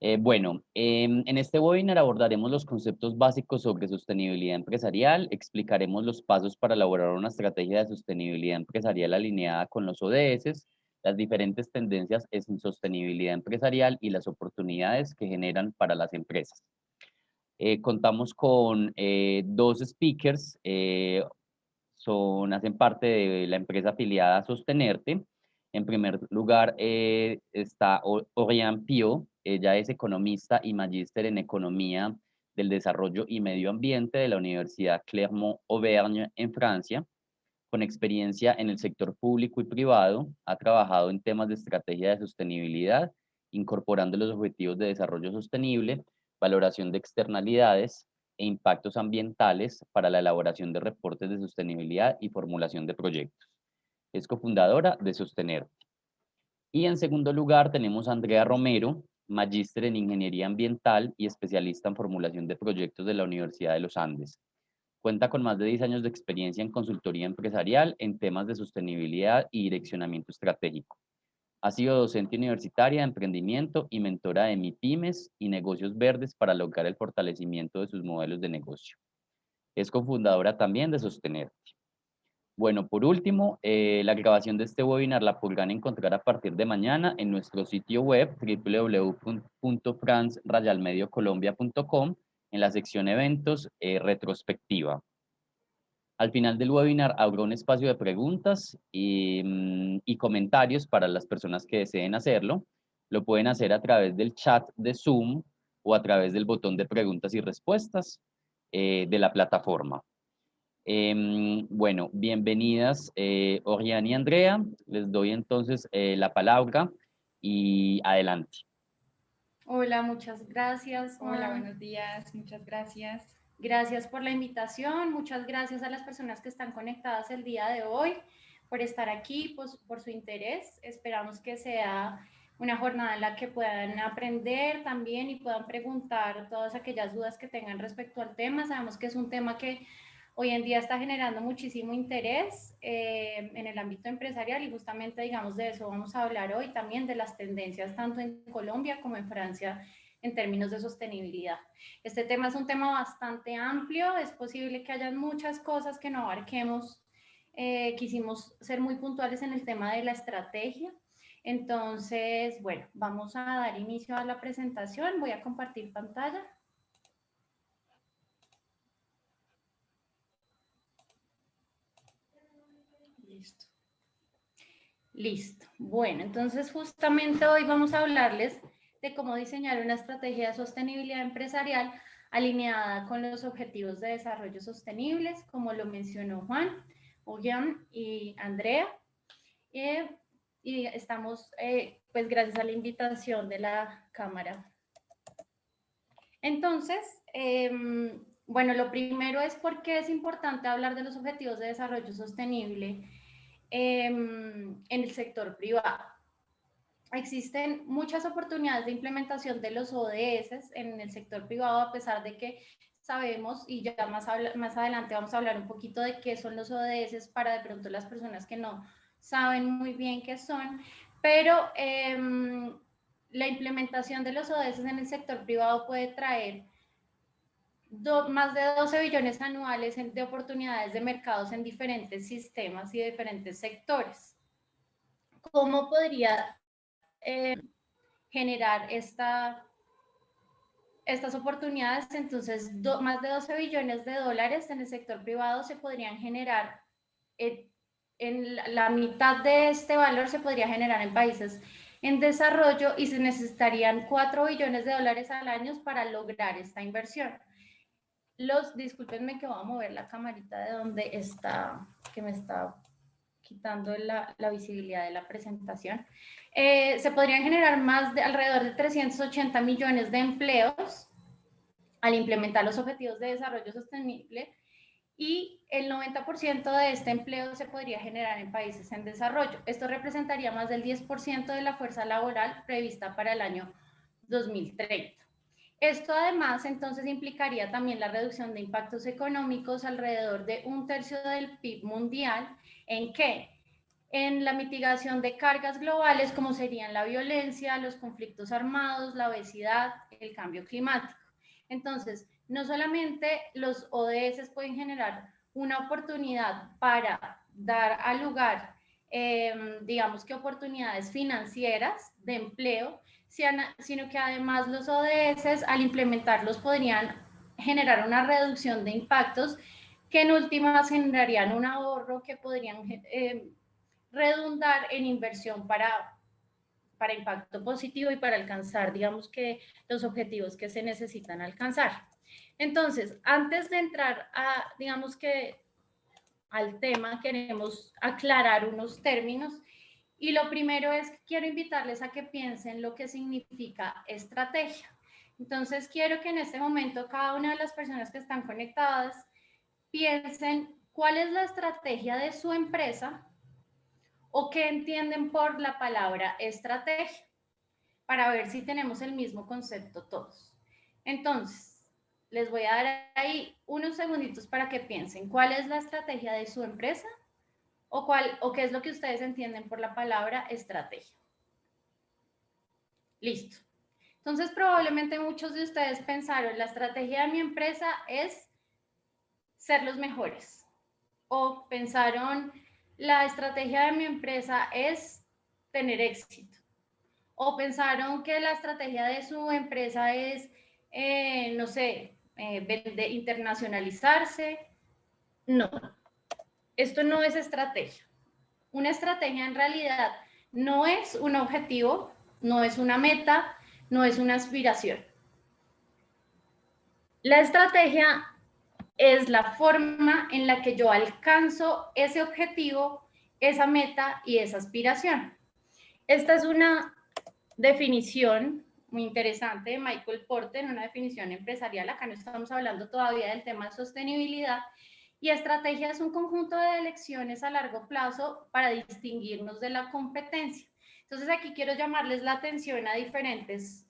En este webinar abordaremos los conceptos básicos sobre sostenibilidad empresarial, explicaremos los pasos para elaborar una estrategia de sostenibilidad empresarial alineada con los ODS, las diferentes tendencias en sostenibilidad empresarial y las oportunidades que generan para las empresas. Contamos con dos speakers, hacen parte de la empresa afiliada a Sostenerte. En primer lugar está Oriane Pio, ella es economista y magíster en Economía del Desarrollo y Medio Ambiente de la Universidad Clermont-Auvergne en Francia. Con experiencia en el sector público y privado, ha trabajado en temas de estrategia de sostenibilidad, incorporando los objetivos de desarrollo sostenible, valoración de externalidades e impactos ambientales para la elaboración de reportes de sostenibilidad y formulación de proyectos. Es cofundadora de Sostener. Y en segundo lugar tenemos a Andrea Romero, magíster en Ingeniería Ambiental y especialista en formulación de proyectos de la Universidad de los Andes. Cuenta con más de 10 años de experiencia en consultoría empresarial en temas de sostenibilidad y direccionamiento estratégico. Ha sido docente universitaria de emprendimiento y mentora de MIPYMES y negocios verdes para lograr el fortalecimiento de sus modelos de negocio. Es cofundadora también de Sostenerte. Bueno, por último, la grabación de este webinar la podrán encontrar a partir de mañana en nuestro sitio web www.france-mediocolombia.com en la sección eventos retrospectiva. Al final del webinar habrá un espacio de preguntas y comentarios para las personas que deseen hacerlo. Lo pueden hacer a través del chat de Zoom o a través del botón de preguntas y respuestas de la plataforma. Bueno, bienvenidas Oriane y Andrea. Les doy entonces la palabra y adelante. Hola, muchas gracias, Juan. Hola, buenos días, muchas gracias. Gracias por la invitación, muchas gracias a las personas que están conectadas el día de hoy por estar aquí, pues, por su interés. Esperamos que sea una jornada en la que puedan aprender también y puedan preguntar todas aquellas dudas que tengan respecto al tema. Sabemos que es un tema que hoy en día está generando muchísimo interés en el ámbito empresarial y justamente, digamos, de eso vamos a hablar hoy también, de las tendencias tanto en Colombia como en Francia en términos de sostenibilidad. Este tema es un tema bastante amplio, es posible que haya muchas cosas que no abarquemos. Quisimos ser muy puntuales en el tema de la estrategia. Entonces, bueno, vamos a dar inicio a la presentación. Voy a compartir pantalla. Listo. Listo. Bueno, entonces justamente hoy vamos a hablarles de cómo diseñar una estrategia de sostenibilidad empresarial alineada con los objetivos de desarrollo sostenibles, como lo mencionó Juan, Ollán y Andrea. Y estamos, pues gracias a la invitación de la Cámara. Entonces, bueno, lo primero es por qué es importante hablar de los objetivos de desarrollo sostenible en el sector privado. Existen muchas oportunidades de implementación de los ODS en el sector privado, a pesar de que sabemos, y ya más adelante vamos a hablar un poquito de qué son los ODS para de pronto las personas que no saben muy bien qué son, pero la implementación de los ODS en el sector privado puede traer más de 12 billones anuales de oportunidades de mercados en diferentes sistemas y diferentes sectores. ¿Cómo podría generar estas oportunidades? Entonces, más de 12 billones de dólares en el sector privado se podrían generar, en la mitad de este valor se podría generar en países en desarrollo y se necesitarían 4 billones de dólares al año para lograr esta inversión. Discúlpenme que voy a mover la camarita de donde está, que me está quitando la visibilidad de la presentación. Se podrían generar alrededor de 380 millones de empleos al implementar los objetivos de desarrollo sostenible y el 90% de este empleo se podría generar en países en desarrollo. Esto representaría más del 10% de la fuerza laboral prevista para el año 2030. Esto además entonces implicaría también la reducción de impactos económicos alrededor de 1/3 del PIB mundial. ¿En qué? en la mitigación de cargas globales como serían la violencia, los conflictos armados, la obesidad, el cambio climático. Entonces, no solamente los ODS pueden generar una oportunidad para dar a lugar, digamos que oportunidades financieras de empleo, sino que además los ODS al implementarlos podrían generar una reducción de impactos que en últimas generarían un ahorro que podrían redundar en inversión para impacto positivo y para alcanzar, digamos que los objetivos que se necesitan alcanzar. Entonces, antes de entrar a, digamos que al tema, queremos aclarar unos términos y lo primero es que quiero invitarles a que piensen lo que significa estrategia. Entonces, quiero que en este momento cada una de las personas que están conectadas piensen cuál es la estrategia de su empresa o qué entienden por la palabra estrategia, para ver si tenemos el mismo concepto todos. Entonces, les voy a dar ahí unos segunditos para que piensen cuál es la estrategia de su empresa o qué es lo que ustedes entienden por la palabra estrategia. Listo. Entonces, probablemente muchos de ustedes pensaron, la estrategia de mi empresa es ser los mejores. O pensaron, la estrategia de mi empresa es tener éxito. O pensaron que la estrategia de su empresa es, no sé, internacionalizarse. No, esto no es estrategia. Una estrategia en realidad no es un objetivo, no es una meta, no es una aspiración. La estrategia es la forma en la que yo alcanzo ese objetivo, esa meta y esa aspiración. Esta es una definición muy interesante de Michael Porter, una definición empresarial. Acá no estamos hablando todavía del tema de sostenibilidad. Y estrategia es un conjunto de elecciones a largo plazo para distinguirnos de la competencia. Entonces aquí quiero llamarles la atención a diferentes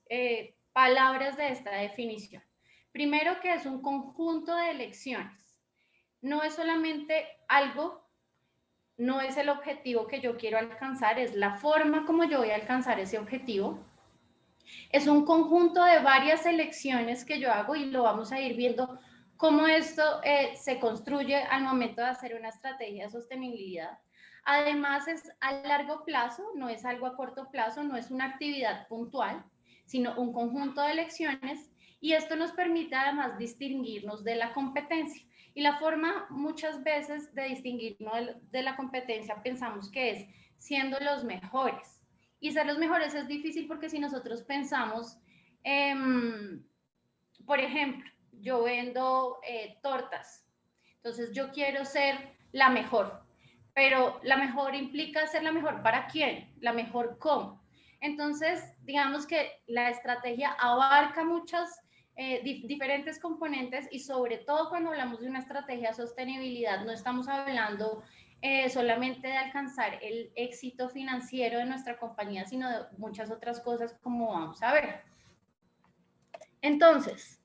palabras de esta definición. Primero, que es un conjunto de elecciones. No es solamente algo, no es el objetivo que yo quiero alcanzar, es la forma como yo voy a alcanzar ese objetivo. Es un conjunto de varias elecciones que yo hago y lo vamos a ir viendo cómo esto se construye al momento de hacer una estrategia de sostenibilidad. Además es a largo plazo, no es algo a corto plazo, no es una actividad puntual, sino un conjunto de elecciones y esto nos permite además distinguirnos de la competencia. Y la forma muchas veces de distinguirnos de la competencia pensamos que es siendo los mejores. Y ser los mejores es difícil porque si nosotros pensamos, por ejemplo, yo vendo tortas, entonces yo quiero ser la mejor, pero la mejor implica ser la mejor ¿para quién? La mejor ¿cómo? Entonces, digamos que la estrategia abarca muchas diferentes componentes y sobre todo cuando hablamos de una estrategia de sostenibilidad, no estamos hablando solamente de alcanzar el éxito financiero de nuestra compañía, sino de muchas otras cosas como vamos a ver. Entonces,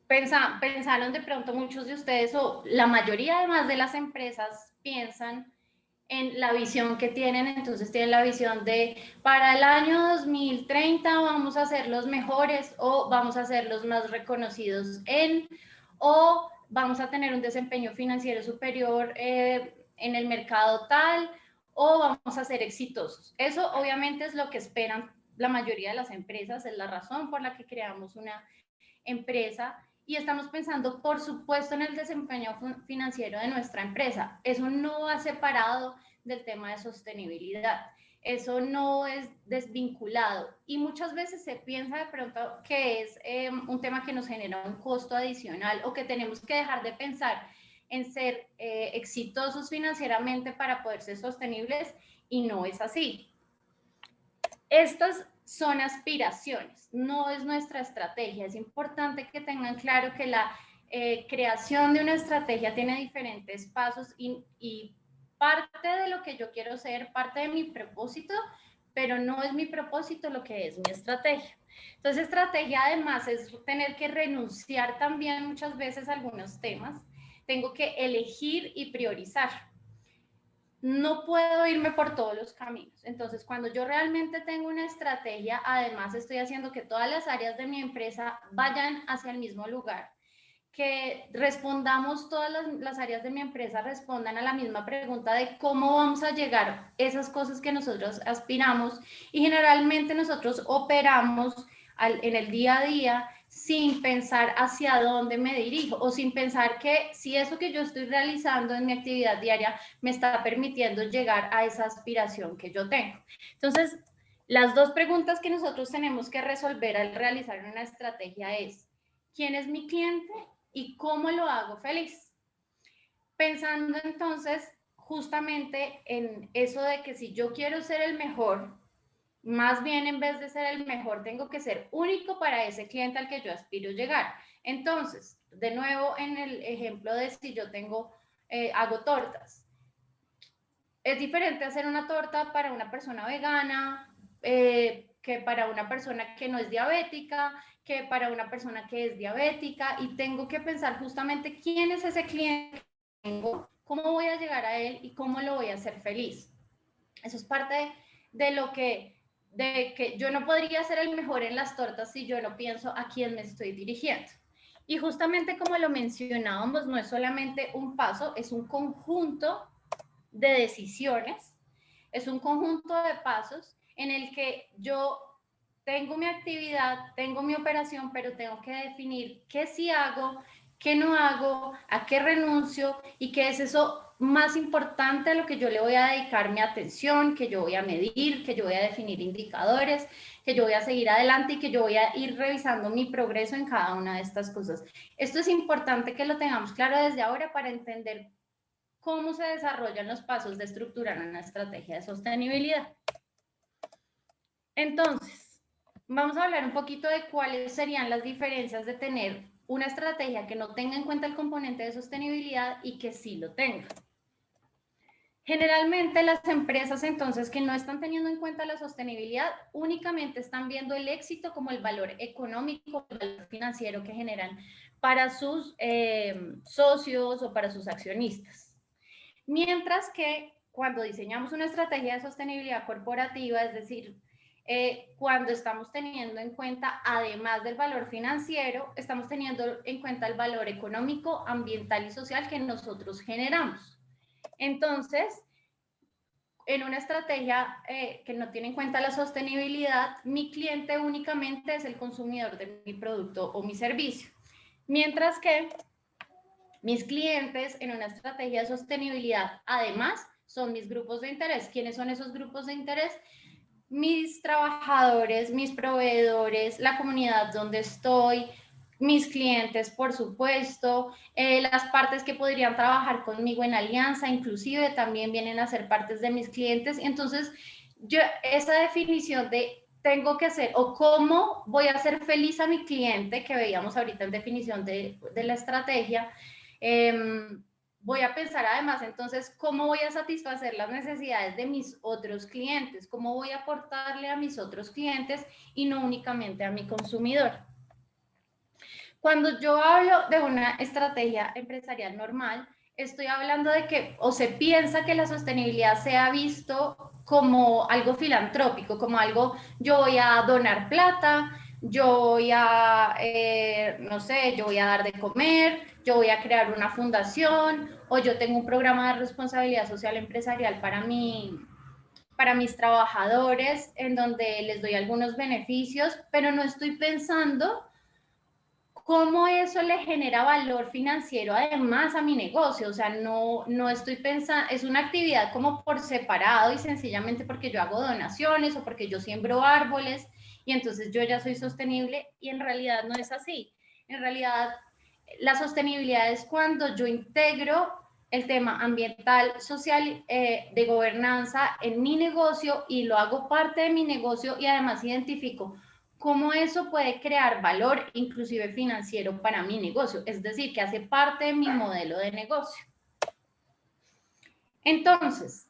pensaron de pronto muchos de ustedes, o la mayoría además de las empresas piensan en la visión que tienen, entonces tienen la visión de para el año 2030 vamos a ser los mejores o vamos a ser los más reconocidos o vamos a tener un desempeño financiero superior en el mercado tal o vamos a ser exitosos. Eso obviamente es lo que esperan la mayoría de las empresas, es la razón por la que creamos una empresa y estamos pensando, por supuesto, en el desempeño financiero de nuestra empresa. Eso no va separado del tema de sostenibilidad. Eso no es desvinculado. Y muchas veces se piensa de pronto que es un tema que nos genera un costo adicional o que tenemos que dejar de pensar en ser exitosos financieramente para poder ser sostenibles y no es así. Estas son aspiraciones, no es nuestra estrategia. Es importante que tengan claro que la creación de una estrategia tiene diferentes pasos y parte de lo que yo quiero ser, parte de mi propósito, pero no es mi propósito lo que es mi estrategia. Entonces, estrategia además es tener que renunciar también muchas veces a algunos temas. tengo que elegir y priorizar. No puedo irme por todos los caminos. Entonces, cuando yo realmente tengo una estrategia, además estoy haciendo que todas las áreas de mi empresa vayan hacia el mismo lugar, que respondamos, todas las áreas de mi empresa respondan a la misma pregunta de cómo vamos a llegar a esas cosas que nosotros aspiramos, y generalmente nosotros operamos en el día a día sin pensar hacia dónde me dirijo, o sin pensar que si eso que yo estoy realizando en mi actividad diaria me está permitiendo llegar a esa aspiración que yo tengo. Entonces, las dos preguntas que nosotros tenemos que resolver al realizar una estrategia es: ¿quién es mi cliente y cómo lo hago feliz? Pensando entonces justamente en eso de que si yo quiero ser el mejor, más bien en vez de ser el mejor, tengo que ser único para ese cliente al que yo aspiro llegar. Entonces, de nuevo en el ejemplo de si yo hago tortas. Es diferente hacer una torta para una persona vegana, que para una persona que no es diabética, que para una persona que es diabética, y tengo que pensar justamente quién es ese cliente que tengo, cómo voy a llegar a él y cómo lo voy a hacer feliz. Eso es parte de lo que yo no podría ser el mejor en las tortas si yo no pienso a quién me estoy dirigiendo. Y justamente como lo mencionábamos, no es solamente un paso, es un conjunto de decisiones, es un conjunto de pasos en el que yo tengo mi actividad, tengo mi operación, pero tengo que definir qué sí hago, qué no hago, a qué renuncio y qué es eso más importante a lo que yo le voy a dedicar mi atención, que yo voy a medir, que yo voy a definir indicadores, que yo voy a seguir adelante y que yo voy a ir revisando mi progreso en cada una de estas cosas. Esto es importante que lo tengamos claro desde ahora para entender cómo se desarrollan los pasos de estructurar una estrategia de sostenibilidad. Entonces, vamos a hablar un poquito de cuáles serían las diferencias de tener una estrategia que no tenga en cuenta el componente de sostenibilidad y que sí lo tenga. Generalmente las empresas entonces que no están teniendo en cuenta la sostenibilidad únicamente están viendo el éxito como el valor económico, el valor financiero que generan para sus socios o para sus accionistas. Mientras que cuando diseñamos una estrategia de sostenibilidad corporativa, es decir, cuando estamos teniendo en cuenta, además del valor financiero, estamos teniendo en cuenta el valor económico, ambiental y social que nosotros generamos. Entonces, en una estrategia que no tiene en cuenta la sostenibilidad, mi cliente únicamente es el consumidor de mi producto o mi servicio. Mientras que mis clientes en una estrategia de sostenibilidad, además, son mis grupos de interés. ¿Quiénes son esos grupos de interés? Mis trabajadores, mis proveedores, la comunidad donde estoy, mis clientes, por supuesto, las partes que podrían trabajar conmigo en alianza, inclusive también vienen a ser partes de mis clientes. Entonces, esa definición de tengo que hacer o cómo voy a hacer feliz a mi cliente, que veíamos ahorita en definición de la estrategia, voy a pensar además entonces cómo voy a satisfacer las necesidades de mis otros clientes, cómo voy a aportarle a mis otros clientes y no únicamente a mi consumidor. Cuando yo hablo de una estrategia empresarial normal, estoy hablando de que o se piensa que la sostenibilidad se ha visto como algo filantrópico, como algo, yo voy a donar plata, yo voy a, no sé, yo voy a dar de comer, yo voy a crear una fundación, o yo tengo un programa de responsabilidad social empresarial para mis trabajadores, en donde les doy algunos beneficios, pero no estoy pensando cómo eso le genera valor financiero además a mi negocio. O sea, no estoy pensando, es una actividad como por separado y sencillamente porque yo hago donaciones o porque yo siembro árboles y entonces yo ya soy sostenible, y en realidad no es así. En realidad, la sostenibilidad es cuando yo integro el tema ambiental, social, de gobernanza en mi negocio y lo hago parte de mi negocio, y además identifico cómo eso puede crear valor, inclusive financiero, para mi negocio, es decir, que hace parte de mi modelo de negocio. Entonces,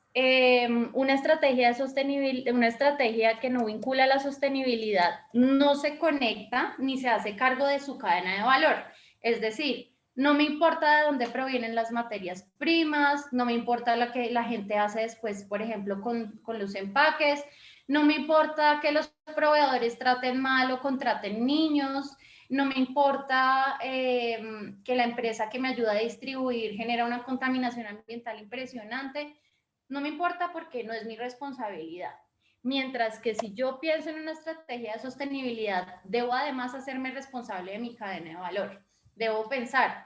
una estrategia de sostenibilidad, una estrategia que no vincula la sostenibilidad, no se conecta ni se hace cargo de su cadena de valor. Es decir, No me importa de dónde provienen las materias primas, no me importa lo que la gente hace después, por ejemplo, con los empaques, no me importa que los proveedores traten mal o contraten niños, no me importa que la empresa que me ayuda a distribuir genera una contaminación ambiental impresionante, no me importa porque no es mi responsabilidad. Mientras que si yo pienso en una estrategia de sostenibilidad, debo además hacerme responsable de mi cadena de valor. Debo pensar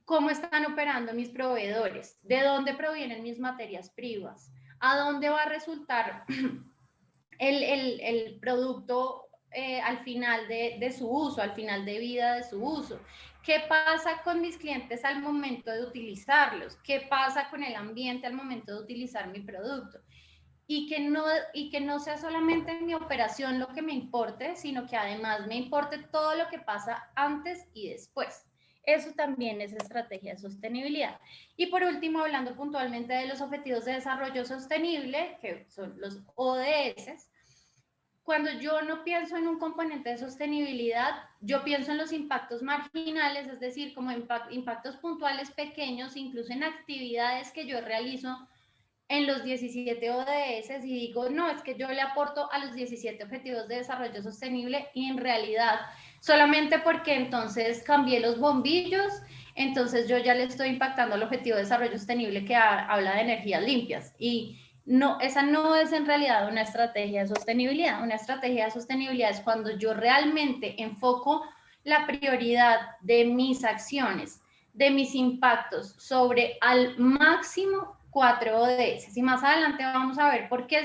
cómo están operando mis proveedores, de dónde provienen mis materias primas, a dónde va a resultar el producto al final de su uso, al final de vida de su uso. ¿Qué pasa con mis clientes al momento de utilizarlos? ¿Qué pasa con el ambiente al momento de utilizar mi producto? Y que no sea solamente mi operación lo que me importe, sino que además me importe todo lo que pasa antes y después. Eso también es estrategia de sostenibilidad. Y por último, hablando puntualmente de los Objetivos de Desarrollo Sostenible, que son los ODS, cuando yo no pienso en un componente de sostenibilidad, yo pienso en los impactos marginales, es decir, como impactos puntuales pequeños, incluso en actividades que yo realizo en los 17 ODS y digo, no, es que yo le aporto a los 17 Objetivos de Desarrollo Sostenible y en realidad solamente porque entonces cambié los bombillos, entonces yo ya le estoy impactando al Objetivo de Desarrollo Sostenible que habla de energías limpias y no, esa no es en realidad una estrategia de sostenibilidad. Una estrategia de sostenibilidad es cuando yo realmente enfoco la prioridad de mis acciones, de mis impactos sobre al máximo 4 ODS. Y más adelante vamos a ver por qué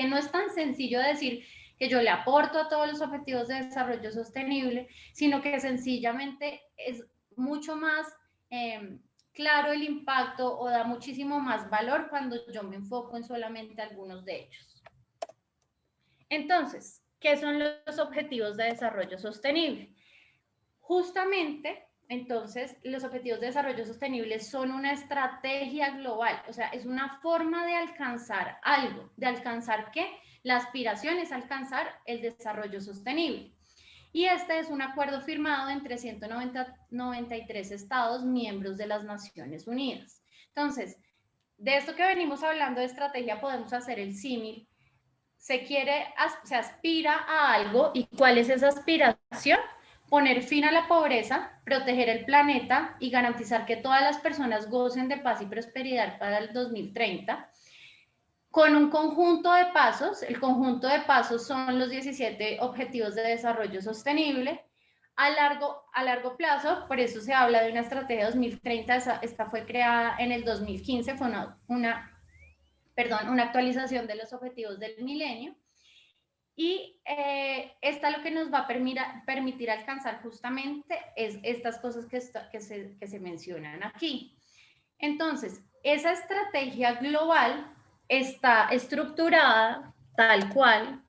no es tan sencillo decir que yo le aporto a todos los objetivos de desarrollo sostenible, sino que sencillamente es mucho más claro el impacto o da muchísimo más valor cuando yo me enfoco en solamente algunos de ellos. Entonces, ¿qué son los objetivos de desarrollo sostenible? Justamente, entonces, los Objetivos de Desarrollo Sostenible son una estrategia global, o sea, es una forma de alcanzar algo, de alcanzar ¿qué? La aspiración es alcanzar el desarrollo sostenible. Y este es un acuerdo firmado entre 193 estados miembros de las Naciones Unidas. Entonces, de esto que venimos hablando de estrategia podemos hacer el símil. Se aspira a algo, ¿y cuál es esa aspiración? Poner fin a la pobreza, proteger el planeta y garantizar que todas las personas gocen de paz y prosperidad para el 2030, con un conjunto de pasos. El conjunto de pasos son los 17 Objetivos de Desarrollo Sostenible. A largo plazo, por eso se habla de una estrategia 2030, esta fue creada en el 2015, fue una actualización de los objetivos del milenio. Y esta lo que nos va a permitir alcanzar justamente es estas cosas que se mencionan aquí. Entonces, esa estrategia global está estructurada tal cual,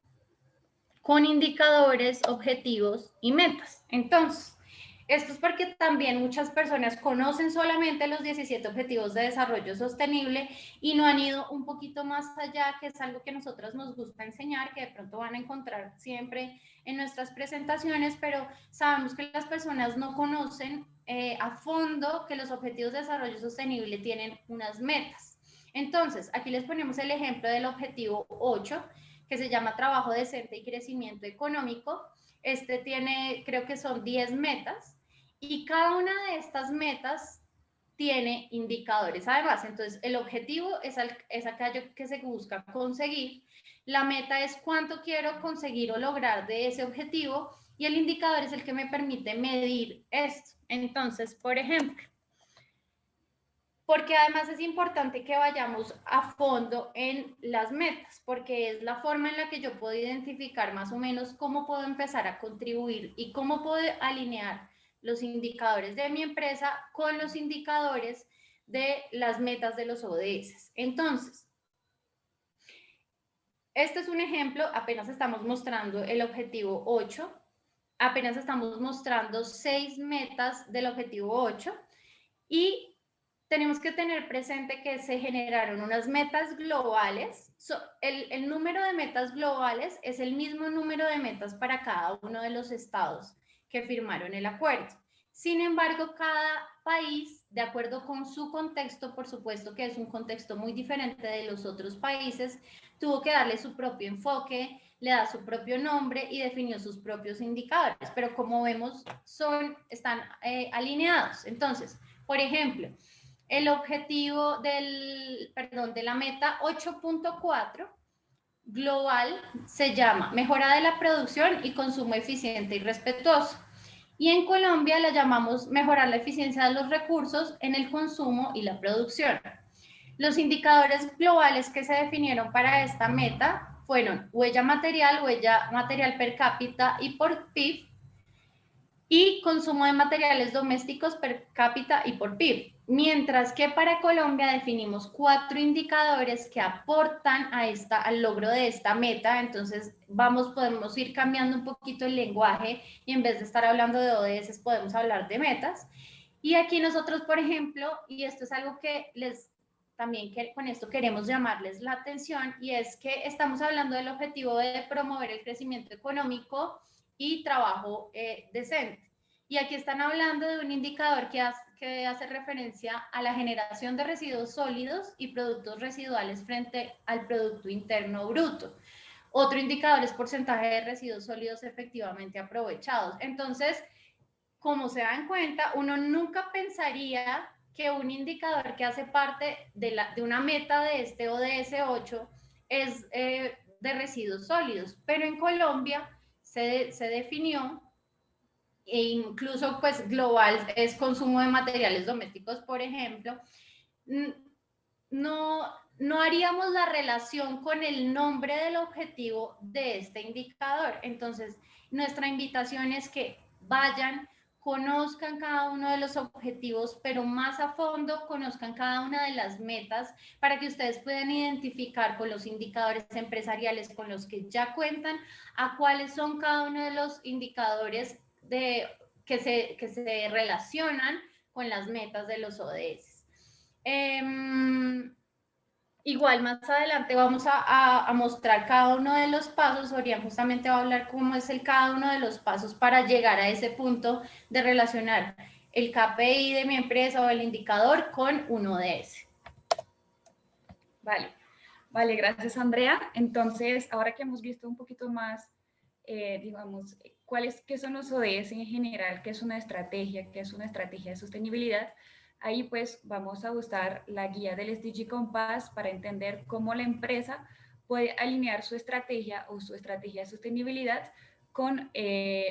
con indicadores, objetivos y metas. Entonces, esto es porque también muchas personas conocen solamente los 17 Objetivos de Desarrollo Sostenible y no han ido un poquito más allá, que es algo que a nosotros nos gusta enseñar, que de pronto van a encontrar siempre en nuestras presentaciones, pero sabemos que las personas no conocen a fondo que los Objetivos de Desarrollo Sostenible tienen unas metas. Entonces, aquí les ponemos el ejemplo del objetivo 8, que se llama Trabajo Decente y Crecimiento Económico. Este tiene, creo que son 10 metas, y cada una de estas metas tiene indicadores además. Entonces, el objetivo es aquello que se busca conseguir, la meta es cuánto quiero conseguir o lograr de ese objetivo, y el indicador es el que me permite medir esto. Entonces, por ejemplo, porque además es importante que vayamos a fondo en las metas, porque es la forma en la que yo puedo identificar más o menos cómo puedo empezar a contribuir y cómo puedo alinear los indicadores de mi empresa con los indicadores de las metas de los ODS. Entonces, este es un ejemplo, apenas estamos mostrando el objetivo 8, apenas estamos mostrando 6 metas del objetivo 8, y tenemos que tener presente que se generaron unas metas globales. El número de metas globales es el mismo número de metas para cada uno de los estados que firmaron el acuerdo. Sin embargo, cada país, de acuerdo con su contexto, por supuesto que es un contexto muy diferente de los otros países, tuvo que darle su propio enfoque, le da su propio nombre y definió sus propios indicadores, pero como vemos están alineados. Entonces, por ejemplo, el objetivo de la meta 8.4 global se llama mejora de la producción y consumo eficiente y respetuoso. Y en Colombia la llamamos mejorar la eficiencia de los recursos en el consumo y la producción. Los indicadores globales que se definieron para esta meta fueron huella material per cápita y por PIB, y consumo de materiales domésticos per cápita y por PIB. Mientras que para Colombia definimos 4 indicadores que aportan al logro de esta meta. Entonces podemos ir cambiando un poquito el lenguaje y en vez de estar hablando de ODS podemos hablar de metas. Y aquí nosotros, por ejemplo, y esto es algo que también con esto queremos llamarles la atención, y es que estamos hablando del objetivo de promover el crecimiento económico y trabajo decente. Y aquí están hablando de un indicador que hace referencia a la generación de residuos sólidos y productos residuales frente al Producto Interno Bruto. Otro indicador es porcentaje de residuos sólidos efectivamente aprovechados. Entonces, como se dan cuenta, uno nunca pensaría que un indicador que hace parte de una meta de este ODS 8 es de residuos sólidos, pero en Colombia se definió, e incluso pues global es consumo de materiales domésticos, por ejemplo. No haríamos la relación con el nombre del objetivo de este indicador. Entonces, nuestra invitación es que vayan, conozcan cada uno de los objetivos, pero más a fondo conozcan cada una de las metas para que ustedes puedan identificar con los indicadores empresariales con los que ya cuentan a cuáles son cada uno de los indicadores que se relacionan con las metas de los ODS. Igual más adelante vamos a mostrar cada uno de los pasos. Orián justamente va a hablar cómo es cada uno de los pasos para llegar a ese punto de relacionar el KPI de mi empresa o el indicador con un ODS. Vale, gracias Andrea. Entonces, ahora que hemos visto un poquito más, digamos, qué son los ODS en general, qué es una estrategia de sostenibilidad, ahí pues vamos a usar la guía del SDG Compass para entender cómo la empresa puede alinear su estrategia o su estrategia de sostenibilidad con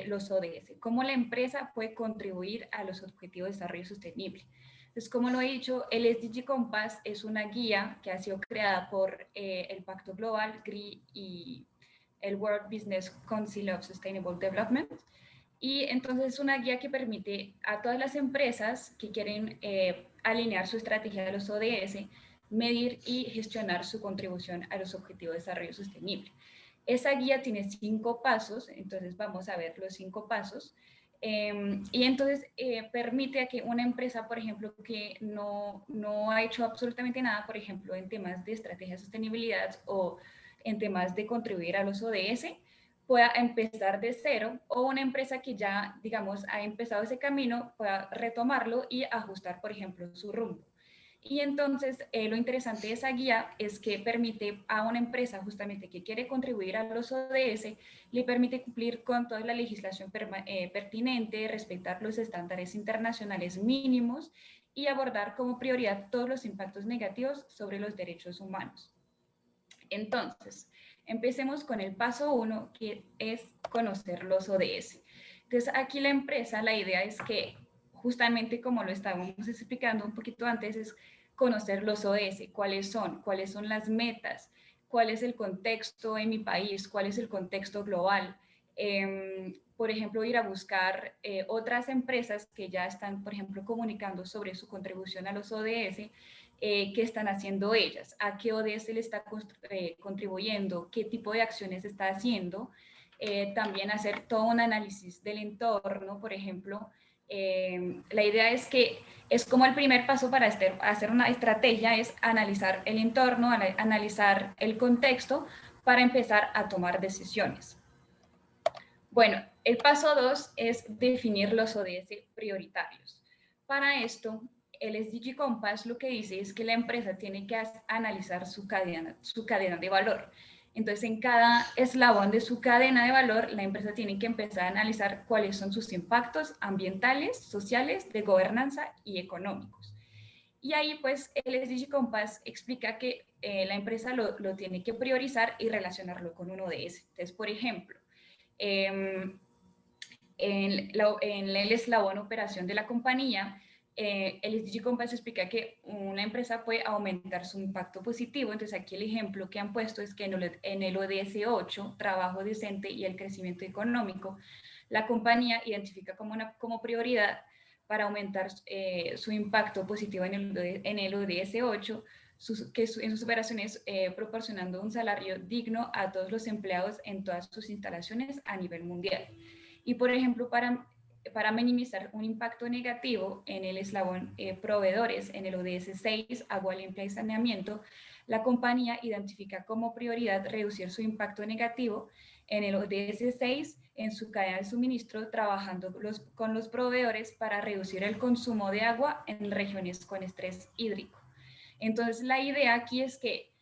los ODS, cómo la empresa puede contribuir a los objetivos de desarrollo sostenible. Entonces, como lo he dicho, el SDG Compass es una guía que ha sido creada por el Pacto Global, GRI y el World Business Council of Sustainable Development. Y entonces es una guía que permite a todas las empresas que quieren alinear su estrategia de los ODS, medir y gestionar su contribución a los objetivos de desarrollo sostenible. Esa guía tiene 5 pasos, entonces vamos a ver los 5 pasos. Y entonces permite a que una empresa, por ejemplo, que no ha hecho absolutamente nada, por ejemplo, en temas de estrategia de sostenibilidad o en temas de contribuir a los ODS, pueda empezar de cero, o una empresa que ya, digamos, ha empezado ese camino, pueda retomarlo y ajustar, por ejemplo, su rumbo. Y entonces lo interesante de esa guía es que permite a una empresa justamente que quiere contribuir a los ODS, le permite cumplir con toda la legislación pertinente, respetar los estándares internacionales mínimos y abordar como prioridad todos los impactos negativos sobre los derechos humanos. Entonces, empecemos con el paso 1, que es conocer los ODS. Entonces, aquí la empresa, la idea es que, justamente como lo estábamos explicando un poquito antes, es conocer los ODS, cuáles son las metas, cuál es el contexto en mi país, cuál es el contexto global. Por ejemplo, ir a buscar otras empresas que ya están, por ejemplo, comunicando sobre su contribución a los ODS, qué están haciendo ellas, a qué ODS le está contribuyendo, qué tipo de acciones está haciendo. También hacer todo un análisis del entorno, por ejemplo. La idea es que es como el primer paso para hacer una estrategia, es analizar el entorno, analizar el contexto para empezar a tomar decisiones. Bueno, el paso 2 es definir los ODS prioritarios. Para esto, el SDG Compass lo que dice es que la empresa tiene que analizar su cadena de valor. Entonces, en cada eslabón de su cadena de valor, la empresa tiene que empezar a analizar cuáles son sus impactos ambientales, sociales, de gobernanza y económicos. Y ahí, pues, el SDG Compass explica que la empresa lo tiene que priorizar y relacionarlo con un ODS. Entonces, por ejemplo, en el eslabón operación de la compañía, el SDG Compass explica que una empresa puede aumentar su impacto positivo. Entonces aquí el ejemplo que han puesto es que en el ODS 8, trabajo decente y el crecimiento económico, la compañía identifica como prioridad para aumentar su impacto positivo en el ODS 8, en sus operaciones proporcionando un salario digno a todos los empleados en todas sus instalaciones a nivel mundial. Y por ejemplo, para minimizar un impacto negativo en el eslabón proveedores, en el ODS 6, agua limpia y saneamiento, la compañía identifica como prioridad reducir su impacto negativo en el ODS 6 en su cadena de suministro, trabajando con los proveedores para reducir el consumo de agua en regiones con estrés hídrico. Entonces, la idea aquí es que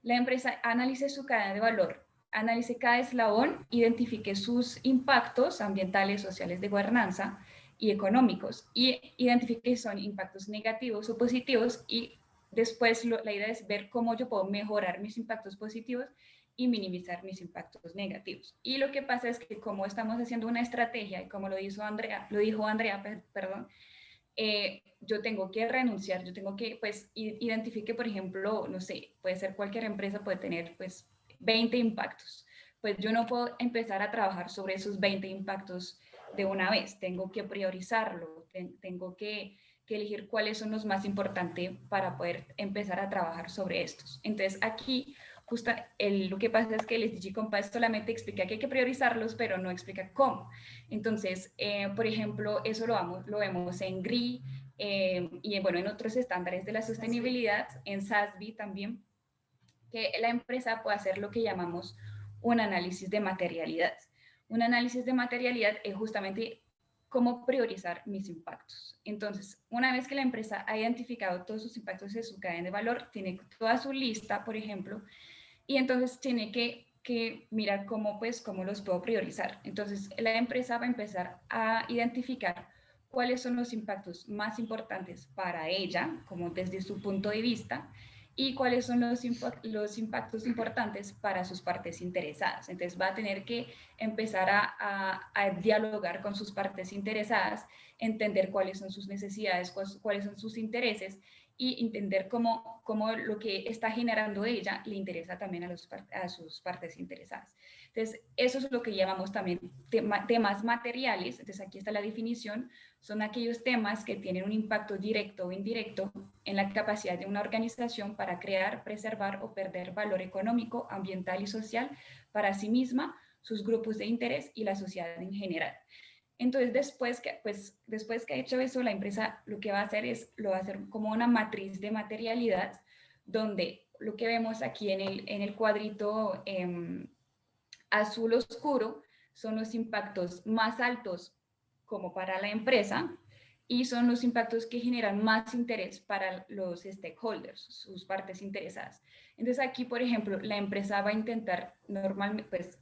la empresa analice su cadena de valor, analice cada eslabón, identifique sus impactos ambientales, sociales, de gobernanza y económicos, y identifique si son impactos negativos o positivos, y después la idea es ver cómo yo puedo mejorar mis impactos positivos y minimizar mis impactos negativos. Y lo que pasa es que como estamos haciendo una estrategia, y como lo dijo Andrea, yo tengo que renunciar, yo tengo que, pues, identifique, por ejemplo, no sé, puede ser cualquier empresa, puede tener, pues, 20 impactos. Pues yo no puedo empezar a trabajar sobre esos 20 impactos de una vez, tengo que priorizarlo, tengo que elegir cuáles son los más importantes para poder empezar a trabajar sobre estos. Entonces, aquí justo lo que pasa es que el SDG Compass solamente explica que hay que priorizarlos, pero no explica cómo. Entonces, por ejemplo, eso lo vemos en GRI y bueno, en otros estándares de la sostenibilidad, en SASB también, que la empresa puede hacer lo que llamamos un análisis de materialidad. Un análisis de materialidad es justamente cómo priorizar mis impactos. Entonces, una vez que la empresa ha identificado todos sus impactos en su cadena de valor, tiene toda su lista, por ejemplo, y entonces tiene que mirar cómo los puedo priorizar. Entonces, la empresa va a empezar a identificar cuáles son los impactos más importantes para ella, como desde su punto de vista, y cuáles son los impactos importantes para sus partes interesadas. Entonces, va a tener que empezar a dialogar con sus partes interesadas, entender cuáles son sus necesidades, cuáles son sus intereses, y entender cómo lo que está generando ella le interesa también a sus partes interesadas. Entonces, eso es lo que llamamos también temas materiales. Entonces, aquí está la definición. Son aquellos temas que tienen un impacto directo o indirecto en la capacidad de una organización para crear, preservar o perder valor económico, ambiental y social para sí misma, sus grupos de interés y la sociedad en general. Entonces, después que ha hecho eso, la empresa lo que va a hacer lo va a hacer como una matriz de materialidad, donde lo que vemos aquí en el cuadrito azul oscuro son los impactos más altos como para la empresa, y son los impactos que generan más interés para los stakeholders, sus partes interesadas. Entonces aquí, por ejemplo, la empresa va a intentar normalmente, pues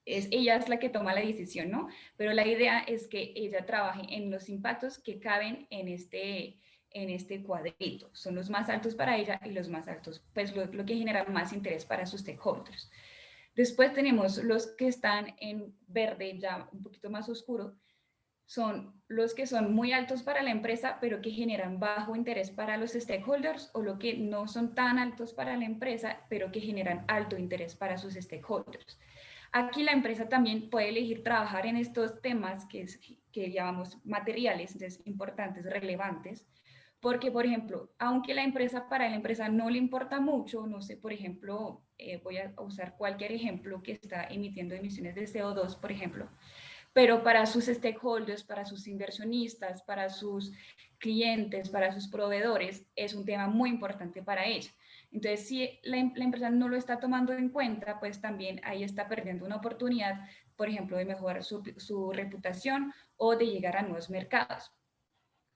ella es la que toma la decisión, ¿no? Pero la idea es que ella trabaje en los impactos que caben en este cuadrito. Son los más altos para ella y los más altos, pues lo que genera más interés para sus stakeholders. Después tenemos los que están en verde, ya un poquito más oscuro, son los que son muy altos para la empresa, pero que generan bajo interés para los stakeholders, o lo que no son tan altos para la empresa, pero que generan alto interés para sus stakeholders. Aquí la empresa también puede elegir trabajar en estos temas que llamamos materiales, entonces importantes, relevantes, porque, por ejemplo, aunque para la empresa no le importa mucho, no sé, por ejemplo, voy a usar cualquier ejemplo que está emitiendo emisiones de CO2, por ejemplo, pero para sus stakeholders, para sus inversionistas, para sus clientes, para sus proveedores, es un tema muy importante para ella. Entonces, si la empresa no lo está tomando en cuenta, pues también ahí está perdiendo una oportunidad, por ejemplo, de mejorar su reputación o de llegar a nuevos mercados,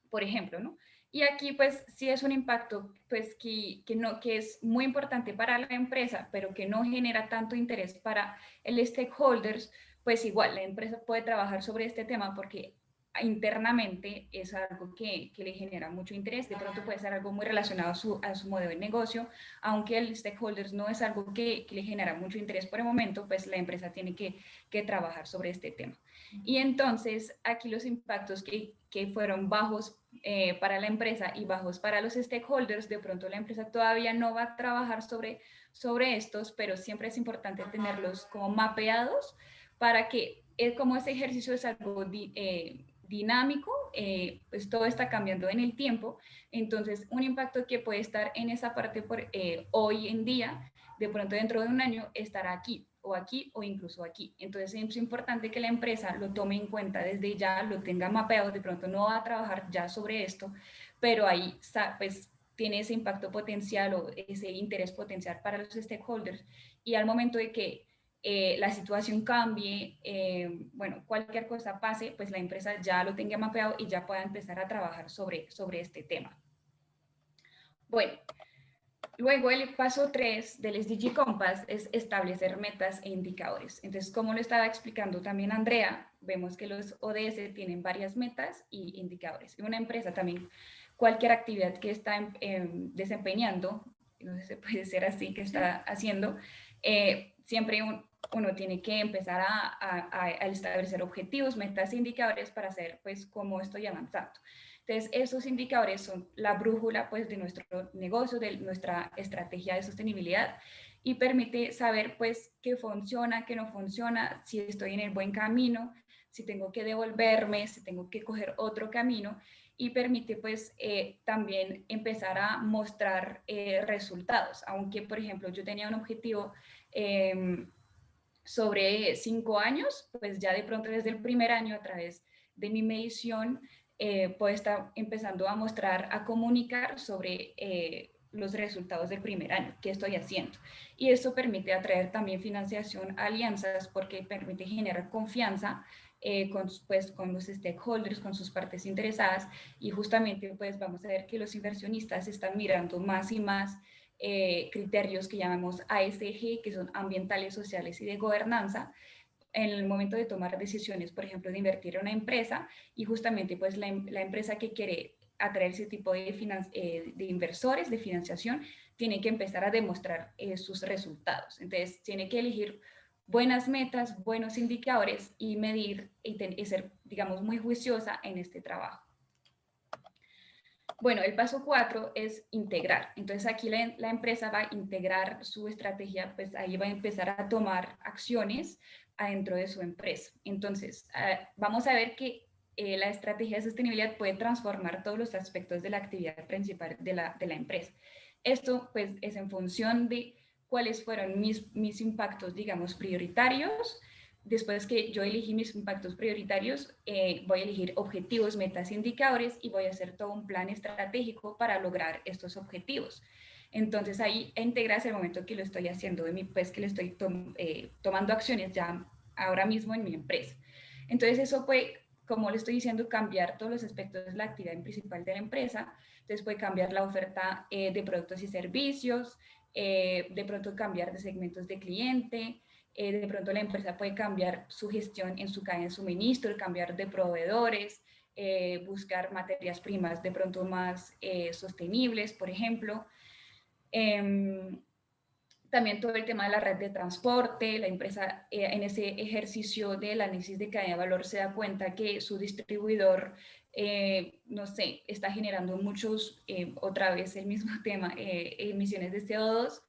por ejemplo, ¿no? Y aquí, pues, sí es un impacto, pues, que es muy importante para la empresa, pero que no genera tanto interés para el stakeholders, pues igual la empresa puede trabajar sobre este tema porque internamente es algo que le genera mucho interés. De pronto puede ser algo muy relacionado a su modelo de negocio, aunque el stakeholders no es algo que le genera mucho interés por el momento, pues la empresa tiene que trabajar sobre este tema. Y entonces aquí los impactos que fueron bajos para la empresa y bajos para los stakeholders, de pronto la empresa todavía no va a trabajar sobre estos, pero siempre es importante tenerlos como mapeados para que, como este ejercicio es algo dinámico, pues todo está cambiando en el tiempo, entonces un impacto que puede estar en esa parte hoy en día, de pronto dentro de un año estará aquí o incluso aquí. Entonces es importante que la empresa lo tome en cuenta desde ya, lo tenga mapeado, de pronto no va a trabajar ya sobre esto, pero ahí pues tiene ese impacto potencial o ese interés potencial para los stakeholders y al momento de que la situación cambie, bueno, cualquier cosa pase, pues la empresa ya lo tenga mapeado y ya pueda empezar a trabajar sobre este tema. Bueno, luego el paso 3 del SDG Compass es establecer metas e indicadores. Entonces, como lo estaba explicando también Andrea, vemos que los ODS tienen varias metas y indicadores. Y una empresa también, cualquier actividad que está desempeñando, no sé si puede ser así, que está haciendo, siempre uno tiene que empezar a establecer objetivos, metas e indicadores para saber pues cómo estoy avanzando. Entonces, esos indicadores son la brújula pues, de nuestro negocio, de nuestra estrategia de sostenibilidad y permite saber pues qué funciona, qué no funciona, si estoy en el buen camino, si tengo que devolverme, si tengo que coger otro camino y permite pues también empezar a mostrar resultados. Aunque, por ejemplo, yo tenía un objetivo sobre 5 años, pues ya de pronto desde el primer año a través de mi medición puedo estar empezando a mostrar, a comunicar sobre los resultados del primer año, qué estoy haciendo. Y esto permite atraer también financiación a alianzas porque permite generar confianza con los stakeholders, con sus partes interesadas y justamente pues vamos a ver que los inversionistas están mirando más y más criterios que llamamos ASG, que son ambientales, sociales y de gobernanza, en el momento de tomar decisiones, por ejemplo, de invertir en una empresa y justamente pues la empresa que quiere atraer ese tipo de inversores, de financiación, tiene que empezar a demostrar sus resultados. Entonces, tiene que elegir buenas metas, buenos indicadores y medir y ser, digamos, muy juiciosa en este trabajo. Bueno, el paso 4 es integrar. Entonces aquí la empresa va a integrar su estrategia, pues ahí va a empezar a tomar acciones adentro de su empresa. Entonces, vamos a ver que la estrategia de sostenibilidad puede transformar todos los aspectos de la actividad principal de la empresa. Esto pues es en función de cuáles fueron mis impactos, digamos, prioritarios. Después que yo elegí mis impactos prioritarios, voy a elegir objetivos, metas, indicadores y voy a hacer todo un plan estratégico para lograr estos objetivos. Entonces ahí integras el momento que lo estoy haciendo, pues que le estoy tomando acciones ya ahora mismo en mi empresa. Entonces eso puede, como le estoy diciendo, cambiar todos los aspectos de la actividad principal de la empresa. Entonces puede cambiar la oferta de productos y servicios, de pronto cambiar de segmentos de cliente, de pronto la empresa puede cambiar su gestión en su cadena de suministro, cambiar de proveedores, buscar materias primas de pronto más sostenibles, por ejemplo. También todo el tema de la red de transporte, la empresa en ese ejercicio del análisis de cadena de valor se da cuenta que su distribuidor, no sé, está generando muchos, otra vez el mismo tema, emisiones de CO2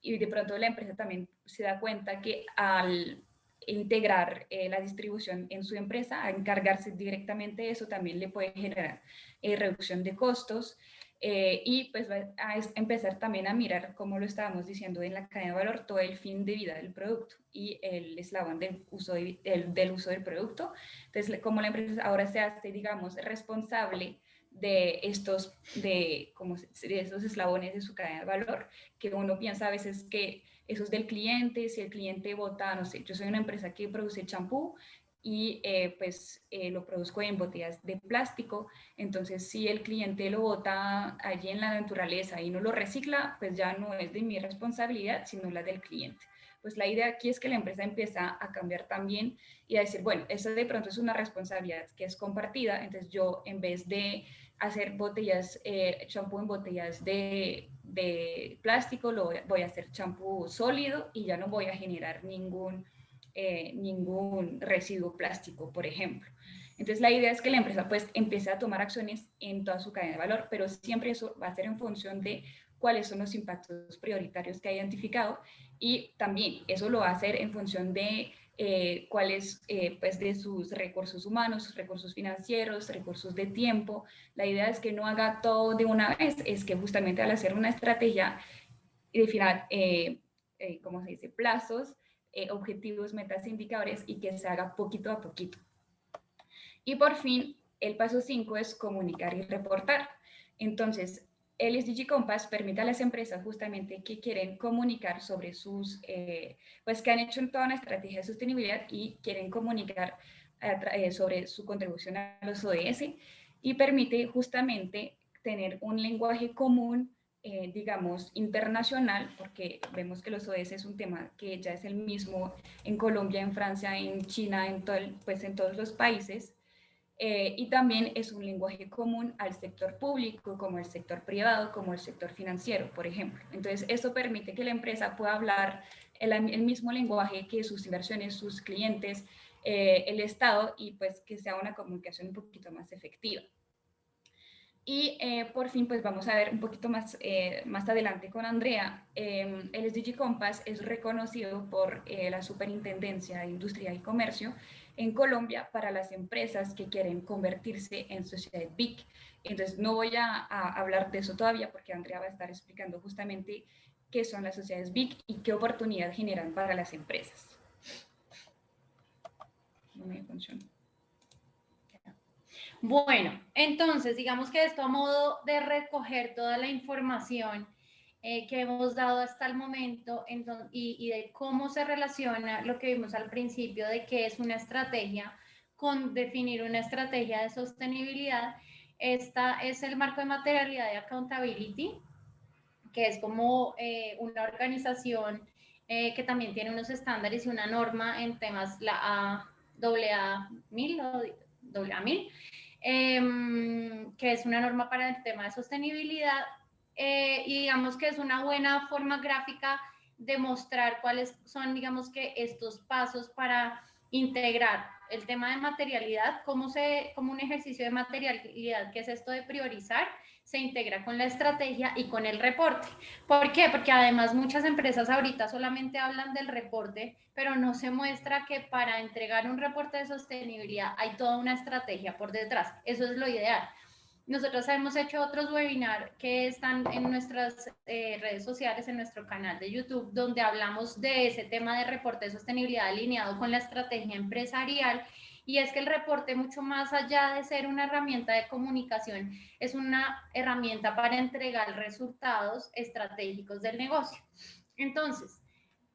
y de pronto la empresa también se da cuenta que al integrar la distribución en su empresa, a encargarse directamente de eso, también le puede generar reducción de costos. Y pues va a empezar también a mirar, como lo estábamos diciendo en la cadena de valor, todo el fin de vida del producto y el eslabón del uso del producto. Entonces, como la empresa ahora se hace, digamos, responsable de estos eslabones de su cadena de valor, que uno piensa a veces que eso es del cliente. Si el cliente vota, no sé, yo soy una empresa que produce champú y lo produzco en botellas de plástico, entonces si el cliente lo bota allí en la naturaleza y no lo recicla, pues ya no es de mi responsabilidad, sino la del cliente. Pues la idea aquí es que la empresa empieza a cambiar también y a decir, bueno, eso de pronto es una responsabilidad que es compartida, entonces yo en vez de hacer botellas, champú en botellas de plástico, voy a hacer champú sólido y ya no voy a generar ningún residuo plástico, por ejemplo. Entonces la idea es que la empresa pues empiece a tomar acciones en toda su cadena de valor, pero siempre eso va a ser en función de cuáles son los impactos prioritarios que ha identificado, y también eso lo va a hacer en función de cuáles pues de sus recursos humanos, sus recursos financieros, recursos de tiempo. La idea es que no haga todo de una vez, es que justamente al hacer una estrategia y definir, ¿cómo se dice?, plazos, objetivos, metas, indicadores, y que se haga poquito a poquito. Y por fin, el paso 5 es comunicar y reportar. Entonces, el SDG Compass permite a las empresas justamente que quieren comunicar sobre sus, pues que han hecho en toda una estrategia de sostenibilidad y quieren comunicar sobre su contribución a los ODS, y permite justamente tener un lenguaje común, digamos, internacional, porque vemos que los ODS es un tema que ya es el mismo en Colombia, en Francia, en China, pues en todos los países. Y también es un lenguaje común al sector público, como el sector privado, como el sector financiero, por ejemplo. Entonces, eso permite que la empresa pueda hablar el mismo lenguaje que sus inversiones, sus clientes, el Estado, y pues que sea una comunicación un poquito más efectiva. Y por fin, pues vamos a ver un poquito más, más adelante con Andrea. El SDG Compass es reconocido por la Superintendencia de Industria y Comercio en Colombia para las empresas que quieren convertirse en sociedades BIC. Entonces no voy a hablar de eso todavía, porque Andrea va a estar explicando justamente qué son las sociedades BIC y qué oportunidad generan para las empresas. No me funciona. Bueno, entonces digamos que esto a modo de recoger toda la información que hemos dado hasta el momento y de cómo se relaciona lo que vimos al principio de qué es una estrategia con definir una estrategia de sostenibilidad. Esta es el marco de materialidad de accountability, que es como una organización que también tiene unos estándares y una norma en temas, la AA1000 o AA1000, que es una norma para el tema de sostenibilidad, y digamos que es una buena forma gráfica de mostrar cuáles son, digamos que estos pasos para integrar el tema de materialidad, como un ejercicio de materialidad, que es esto de priorizar, se integra con la estrategia y con el reporte. ¿Por qué? Porque además muchas empresas ahorita solamente hablan del reporte, pero no se muestra que para entregar un reporte de sostenibilidad hay toda una estrategia por detrás. Eso es lo ideal. Nosotros hemos hecho otros webinars que están en nuestras redes sociales, en nuestro canal de YouTube, donde hablamos de ese tema de reporte de sostenibilidad alineado con la estrategia empresarial. Y es que el reporte, mucho más allá de ser una herramienta de comunicación, es una herramienta para entregar resultados estratégicos del negocio. Entonces,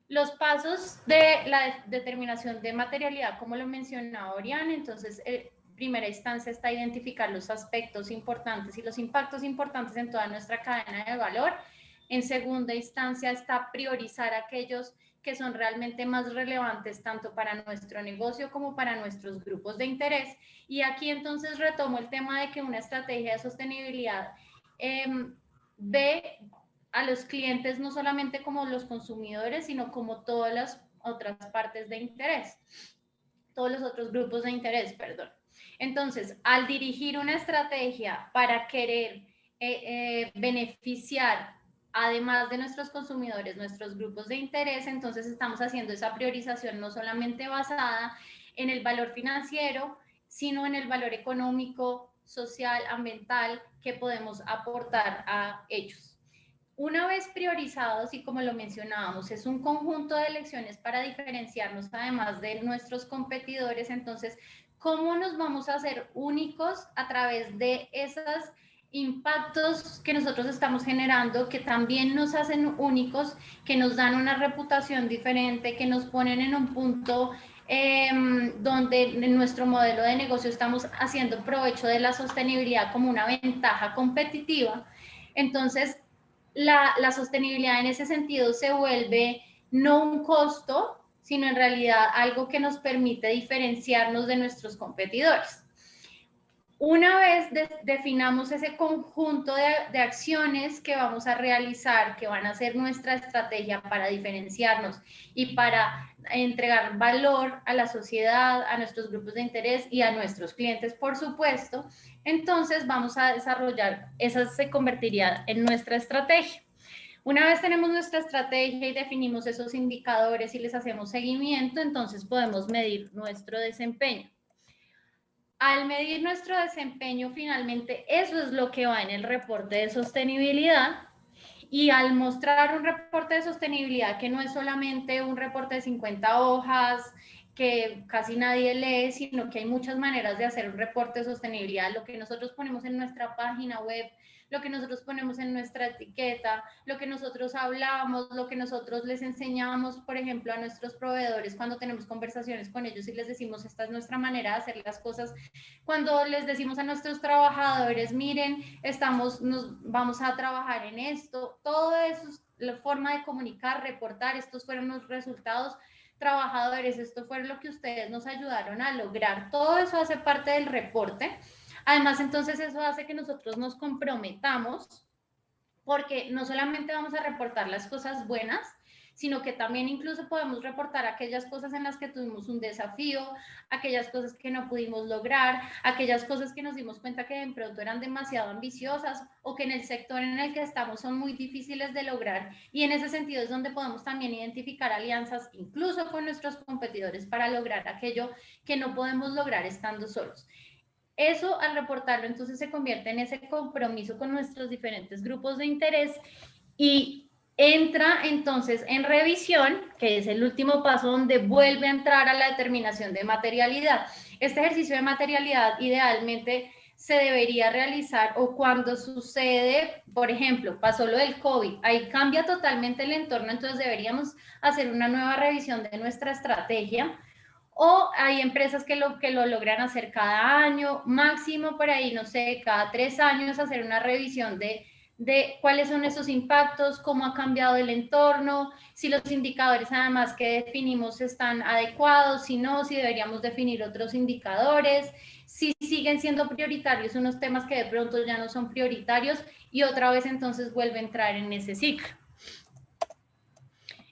los pasos de la determinación de materialidad, como lo mencionaba Oriana, entonces, primera instancia está identificar los aspectos importantes y los impactos importantes en toda nuestra cadena de valor. En segunda instancia está priorizar aquellos que son realmente más relevantes tanto para nuestro negocio como para nuestros grupos de interés. Y aquí entonces retomo el tema de que una estrategia de sostenibilidad ve a los clientes no solamente como los consumidores, sino como todas las otras partes de interés, todos los otros grupos de interés, perdón. Entonces, al dirigir una estrategia para querer beneficiar, además de nuestros consumidores, nuestros grupos de interés, entonces estamos haciendo esa priorización no solamente basada en el valor financiero, sino en el valor económico, social, ambiental que podemos aportar a ellos. Una vez priorizados, y como lo mencionábamos, es un conjunto de lecciones para diferenciarnos además de nuestros competidores. Entonces, ¿cómo nos vamos a hacer únicos a través de esos impactos que nosotros estamos generando, que también nos hacen únicos, que nos dan una reputación diferente, que nos ponen en un punto donde en nuestro modelo de negocio estamos haciendo provecho de la sostenibilidad como una ventaja competitiva? Entonces, la sostenibilidad en ese sentido se vuelve no un costo, sino en realidad algo que nos permite diferenciarnos de nuestros competidores. Una vez definamos ese conjunto de acciones que vamos a realizar, que van a ser nuestra estrategia para diferenciarnos y para entregar valor a la sociedad, a nuestros grupos de interés y a nuestros clientes, por supuesto, entonces vamos a desarrollar, esa se convertiría en nuestra estrategia. Una vez tenemos nuestra estrategia y definimos esos indicadores y les hacemos seguimiento, entonces podemos medir nuestro desempeño. Al medir nuestro desempeño, finalmente, eso es lo que va en el reporte de sostenibilidad. Y al mostrar un reporte de sostenibilidad que no es solamente un reporte de 50 hojas que casi nadie lee, sino que hay muchas maneras de hacer un reporte de sostenibilidad, lo que nosotros ponemos en nuestra página web, lo que nosotros ponemos en nuestra etiqueta, lo que nosotros hablamos, lo que nosotros les enseñamos, por ejemplo, a nuestros proveedores cuando tenemos conversaciones con ellos y les decimos, esta es nuestra manera de hacer las cosas. Cuando les decimos a nuestros trabajadores, miren, vamos a trabajar en esto, todo eso es la forma de comunicar, reportar, estos fueron los resultados. Trabajadores, esto fue lo que ustedes nos ayudaron a lograr, todo eso hace parte del reporte. Además, entonces eso hace que nosotros nos comprometamos, porque no solamente vamos a reportar las cosas buenas, sino que también incluso podemos reportar aquellas cosas en las que tuvimos un desafío, aquellas cosas que no pudimos lograr, aquellas cosas que nos dimos cuenta que de pronto eran demasiado ambiciosas o que en el sector en el que estamos son muy difíciles de lograr, y en ese sentido es donde podemos también identificar alianzas incluso con nuestros competidores para lograr aquello que no podemos lograr estando solos. Eso, al reportarlo, entonces se convierte en ese compromiso con nuestros diferentes grupos de interés y entra entonces en revisión, que es el último paso donde vuelve a entrar a la determinación de materialidad. Este ejercicio de materialidad idealmente se debería realizar o cuando sucede, por ejemplo, pasó lo del COVID, ahí cambia totalmente el entorno, entonces deberíamos hacer una nueva revisión de nuestra estrategia. O hay empresas que lo logran hacer cada año, máximo por ahí, no sé, cada 3 años hacer una revisión de cuáles son esos impactos, cómo ha cambiado el entorno, si los indicadores además que definimos están adecuados, si no, si deberíamos definir otros indicadores, si siguen siendo prioritarios unos temas que de pronto ya no son prioritarios, y otra vez entonces vuelve a entrar en ese ciclo.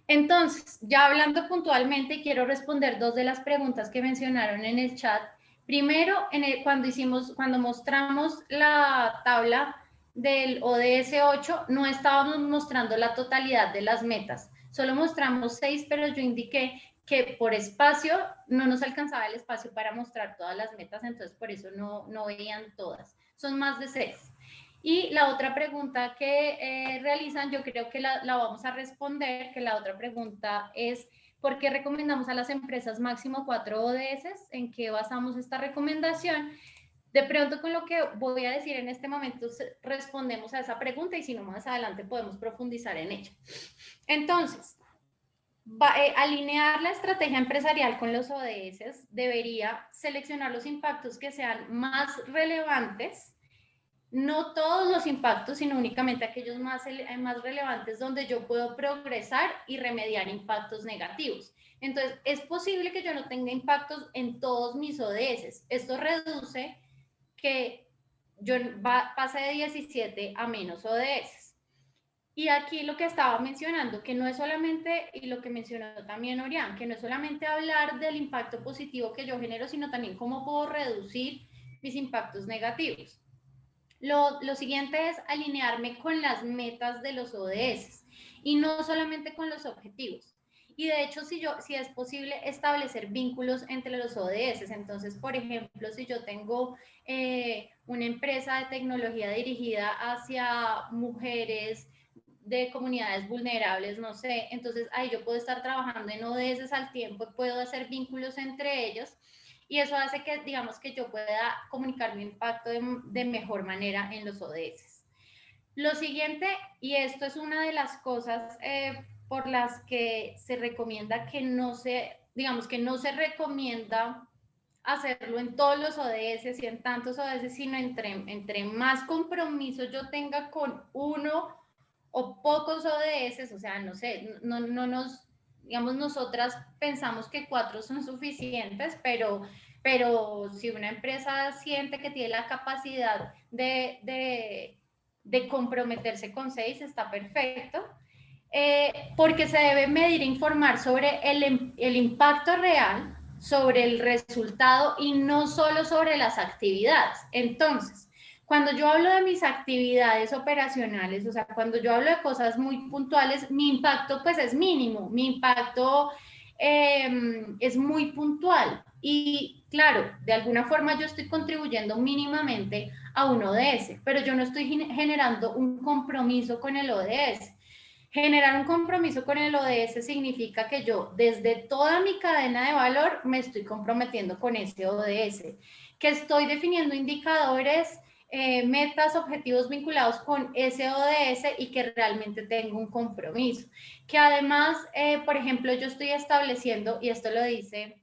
Entonces, ya hablando puntualmente, quiero responder 2 de las preguntas que mencionaron en el chat. Primero, cuando mostramos la tabla del ODS 8, no estábamos mostrando la totalidad de las metas, solo mostramos 6, pero yo indiqué que por espacio no nos alcanzaba el espacio para mostrar todas las metas, entonces por eso no veían todas. Son más de 6. Y la otra pregunta que realizan, yo creo que la vamos a responder, que la otra pregunta es, ¿por qué recomendamos a las empresas máximo 4 ODS? ¿En qué basamos esta recomendación? De pronto con lo que voy a decir en este momento respondemos a esa pregunta, y si no, más adelante podemos profundizar en ella. Entonces, alinear la estrategia empresarial con los ODS debería seleccionar los impactos que sean más relevantes. No todos los impactos, sino únicamente aquellos más relevantes donde yo puedo progresar y remediar impactos negativos. Entonces, es posible que yo no tenga impactos en todos mis ODS. Esto reduce que yo pase de 17 a menos ODS. Y aquí lo que estaba mencionando, que no es solamente, y lo que mencionó también Orián, que no es solamente hablar del impacto positivo que yo genero, sino también cómo puedo reducir mis impactos negativos. Lo siguiente es alinearme con las metas de los ODS y no solamente con los objetivos. Y de hecho, si es posible establecer vínculos entre los ODS. Entonces, por ejemplo, si yo tengo una empresa de tecnología dirigida hacia mujeres de comunidades vulnerables, no sé, entonces ahí yo puedo estar trabajando en ODS al tiempo, puedo hacer vínculos entre ellos. y eso hace que, digamos, que yo pueda comunicar mi impacto de mejor manera en los ODS. Lo siguiente, y esto es una de las cosas por las que se recomienda que no se, digamos, que no se recomienda hacerlo en todos los ODS y en tantos ODS, sino entre más compromiso yo tenga con uno o pocos ODS, o sea, no sé, no nos, digamos, nosotras pensamos que 4 son suficientes, pero si una empresa siente que tiene la capacidad de comprometerse con 6, está perfecto. Porque se debe medir e informar sobre el impacto real, sobre el resultado y no solo sobre las actividades. Entonces, cuando yo hablo de mis actividades operacionales, o sea, cuando yo hablo de cosas muy puntuales, mi impacto pues es mínimo, mi impacto es muy puntual y claro, de alguna forma yo estoy contribuyendo mínimamente a un ODS, pero yo no estoy generando un compromiso con el ODS. Generar un compromiso con el ODS significa que yo desde toda mi cadena de valor me estoy comprometiendo con ese ODS, que estoy definiendo indicadores, metas, objetivos vinculados con ese ODS y que realmente tengo un compromiso. Que además, por ejemplo, yo estoy estableciendo, y esto lo dice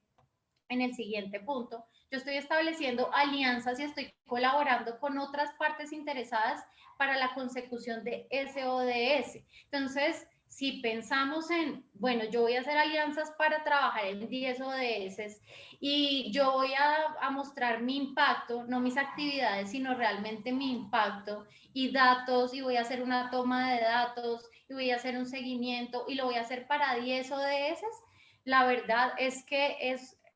en el siguiente punto, yo estoy estableciendo alianzas y estoy colaborando con otras partes interesadas para la consecución de ese ODS. Entonces, si pensamos en, bueno, yo voy a hacer alianzas para trabajar en 10 ODS y yo voy a mostrar mi impacto, no mis actividades, sino realmente mi impacto y datos, y voy a hacer una toma de datos y voy a hacer un seguimiento y lo voy a hacer para 10 ODS, la verdad es que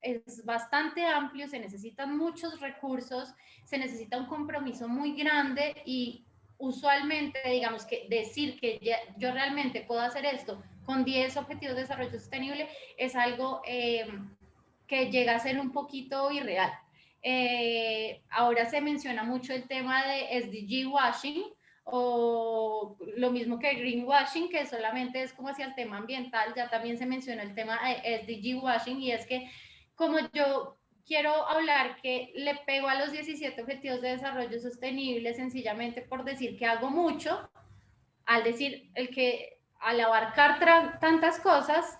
es bastante amplio, se necesitan muchos recursos, se necesita un compromiso muy grande y usualmente, digamos que decir que yo realmente puedo hacer esto con 10 objetivos de desarrollo sostenible es algo que llega a ser un poquito irreal. Ahora se menciona mucho el tema de SDG washing o lo mismo que greenwashing, que solamente es como hacia el tema ambiental, ya también se menciona el tema de SDG washing y es que como yo quiero hablar que le pego a los 17 objetivos de desarrollo sostenible sencillamente por decir que hago mucho, al decir el que al abarcar tantas cosas,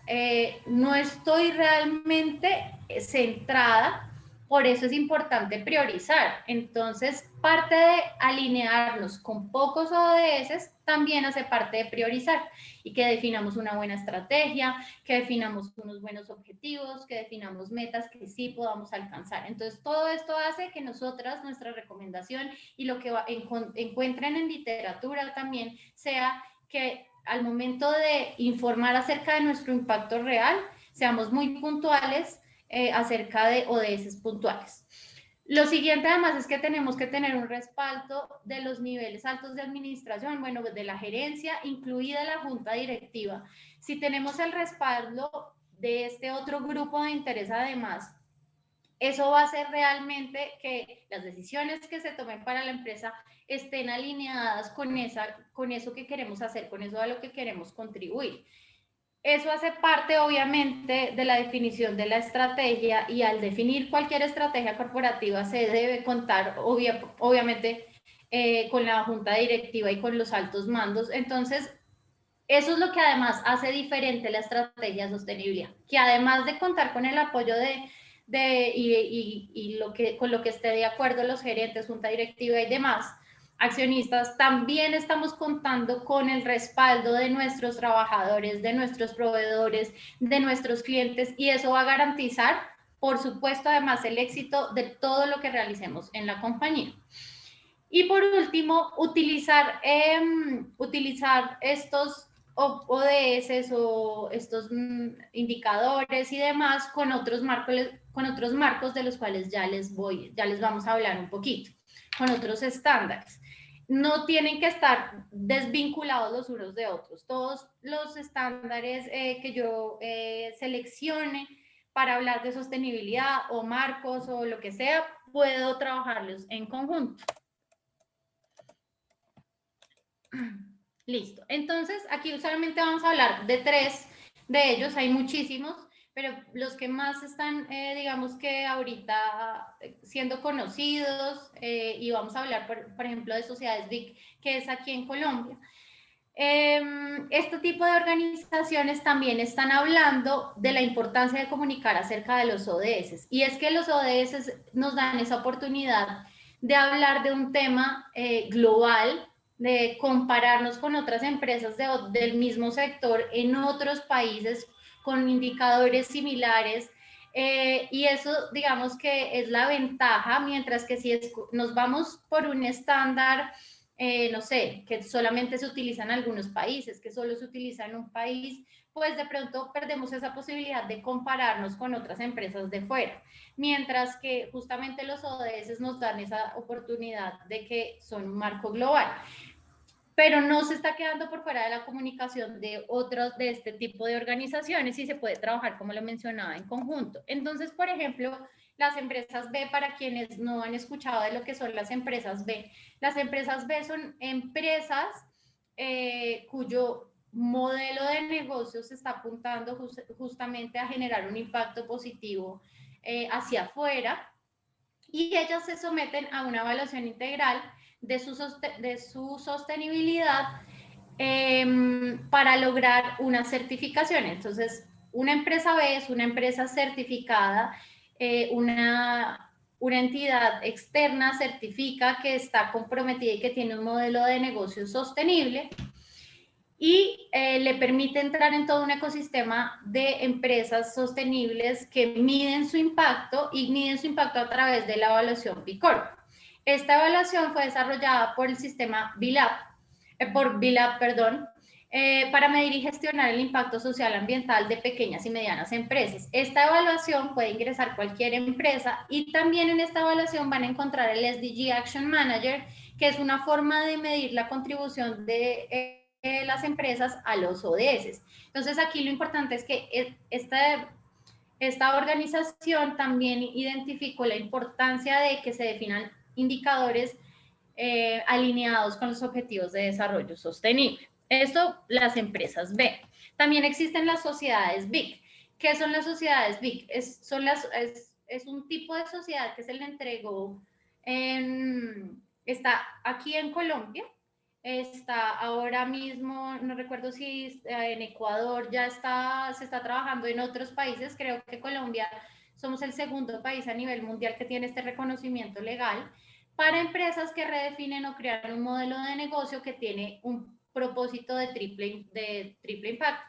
no estoy realmente centrada, por eso es importante priorizar. Entonces, parte de alinearnos con pocos ODS también hace parte de priorizar y que definamos una buena estrategia, que definamos unos buenos objetivos, que definamos metas que sí podamos alcanzar. Entonces, todo esto hace que nosotras, nuestra recomendación y lo que encuentren en literatura también sea que al momento de informar acerca de nuestro impacto real, seamos muy puntuales acerca de ODS puntuales. Lo siguiente además es que tenemos que tener un respaldo de los niveles altos de administración, bueno, de la gerencia, incluida la junta directiva. Si tenemos el respaldo de este otro grupo de interés además, eso va a hacer realmente que las decisiones que se tomen para la empresa estén alineadas con eso que queremos hacer, con eso a lo que queremos contribuir. Eso hace parte, obviamente, de la definición de la estrategia y al definir cualquier estrategia corporativa se debe contar, obviamente, con la junta directiva y con los altos mandos. Entonces, eso es lo que además hace diferente la estrategia de sostenibilidad, que además de contar con el apoyo y con lo que esté de acuerdo los gerentes, junta directiva y demás, accionistas, también estamos contando con el respaldo de nuestros trabajadores, de nuestros proveedores, de nuestros clientes, y eso va a garantizar, por supuesto, además el éxito de todo lo que realicemos en la compañía. Y por último, utilizar estos ODS o estos indicadores y demás con otros marcos de los cuales ya les vamos a hablar un poquito, con otros estándares. No tienen que estar desvinculados los unos de otros. Todos los estándares que yo seleccione para hablar de sostenibilidad o marcos o lo que sea, puedo trabajarlos en conjunto. Listo. Entonces, aquí solamente vamos a hablar de 3 de ellos, hay muchísimos, pero los que más están, digamos que ahorita siendo conocidos, y vamos a hablar, por ejemplo, de sociedades BIC, que es aquí en Colombia. Este tipo de organizaciones también están hablando de la importancia de comunicar acerca de los ODS, y es que los ODS nos dan esa oportunidad de hablar de un tema global, de compararnos con otras empresas del mismo sector en otros países con indicadores similares, y eso digamos que es la ventaja, mientras que si nos vamos por un estándar, no sé, que solamente se utiliza en algunos países, que solo se utiliza en un país, pues de pronto perdemos esa posibilidad de compararnos con otras empresas de fuera, mientras que justamente los ODS nos dan esa oportunidad de que son un marco global, pero no se está quedando por fuera de la comunicación de otros de este tipo de organizaciones y se puede trabajar, como lo mencionaba, en conjunto. Entonces, por ejemplo, las empresas B, para quienes no han escuchado de lo que son las empresas B, las empresas B son empresas cuyo modelo de negocio se está apuntando justamente a generar un impacto positivo hacia afuera, y ellas se someten a una evaluación integral de su sostenibilidad para lograr una certificación. Entonces, una empresa B es una empresa certificada, una entidad externa certifica que está comprometida y que tiene un modelo de negocio sostenible, y le permite entrar en todo un ecosistema de empresas sostenibles que miden su impacto y miden su impacto a través de la evaluación B Corp. Esta evaluación fue desarrollada por el sistema BILAB, para medir y gestionar el impacto social ambiental de pequeñas y medianas empresas. Esta evaluación puede ingresar cualquier empresa, y también en esta evaluación van a encontrar el SDG Action Manager, que es una forma de medir la contribución de las empresas a los ODS. Entonces, aquí lo importante es que esta organización también identificó la importancia de que se definan indicadores alineados con los objetivos de desarrollo sostenible. Esto, las empresas B. También existen las sociedades BIC. ¿Qué son las sociedades BIC? Es un tipo de sociedad que se le entregó, está aquí en Colombia, está ahora mismo, no recuerdo si en Ecuador ya se está trabajando en otros países. Creo que Colombia somos el segundo país a nivel mundial que tiene este reconocimiento legal para empresas que redefinen o crean un modelo de negocio que tiene un propósito de triple impacto: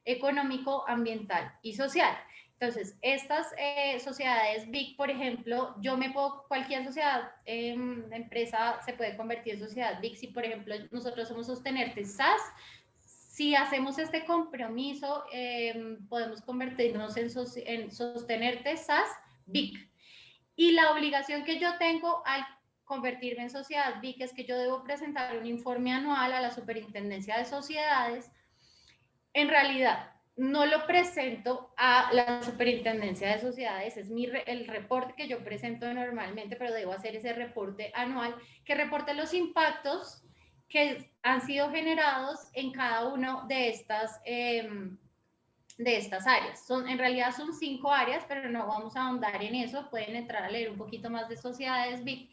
económico, ambiental y social. Entonces, estas sociedades BIC, por ejemplo, cualquier sociedad, empresa se puede convertir en sociedad BIC. Si, por ejemplo, nosotros somos Sostenerte SAS, si hacemos este compromiso, podemos convertirnos en Sostenerte SAS BIC. Y la obligación que yo tengo al convertirme en sociedad BIC es que yo debo presentar un informe anual a la Superintendencia de Sociedades. En realidad, no lo presento a la Superintendencia de Sociedades, es el reporte que yo presento normalmente, pero debo hacer ese reporte anual que reporte los impactos que han sido generados en cada uno de estas áreas. En realidad son 5 áreas, pero no vamos a ahondar en eso. Pueden entrar a leer un poquito más de sociedades BIC.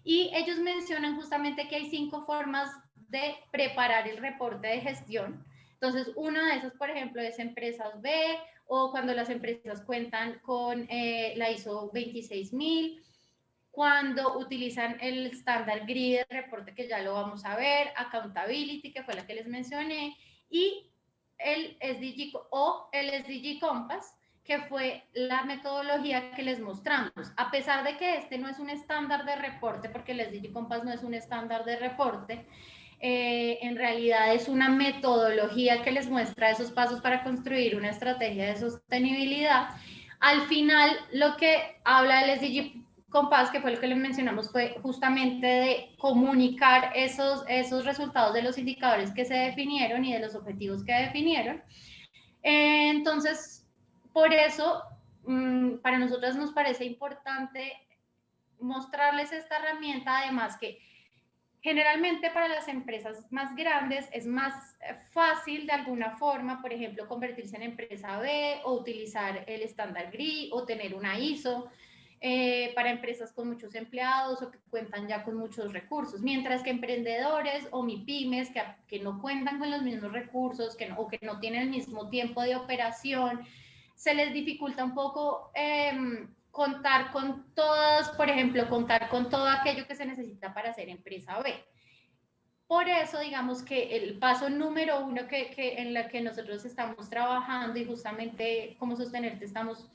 Y ellos mencionan justamente que hay 5 formas de preparar el reporte de gestión. Entonces, una de esas, por ejemplo, es empresas B, o cuando las empresas cuentan con la ISO 26000, cuando utilizan el estándar GRI de reporte, que ya lo vamos a ver, Accountability, que fue la que les mencioné, y el SDG o el SDG Compass, que fue la metodología que les mostramos. A pesar de que este no es un estándar de reporte, porque el SDG Compass no es un estándar de reporte, en realidad es una metodología que les muestra esos pasos para construir una estrategia de sostenibilidad. Al final, lo que habla el SDG Compass, que fue lo que les mencionamos, fue justamente de comunicar esos resultados de los indicadores que se definieron y de los objetivos que definieron. Entonces, por eso, para nosotros nos parece importante mostrarles esta herramienta, además que Generalmente para las empresas más grandes es más fácil de alguna forma, por ejemplo, convertirse en empresa B o utilizar el estándar GRI o tener una ISO. Para empresas con muchos empleados o que cuentan ya con muchos recursos, mientras que emprendedores o MIPYMES que no cuentan con los mismos recursos o que no tienen el mismo tiempo de operación, se les dificulta un poco contar con todas, por ejemplo, contar con todo aquello que se necesita para ser empresa B. Por eso, digamos que el paso número uno en la que nosotros estamos trabajando y justamente como Sostenerte estamos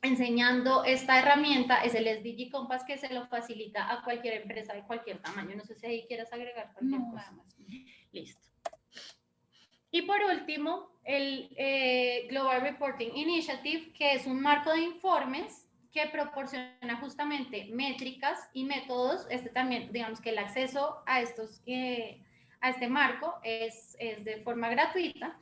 enseñando esta herramienta es el SDG Compass, que se lo facilita a cualquier empresa de cualquier tamaño. No sé si ahí quieras agregar cualquier cosa. Nada más. Listo. Y por último, el Global Reporting Initiative, que es un marco de informes que proporciona justamente métricas y métodos. Este también, digamos que el acceso a este marco es de forma gratuita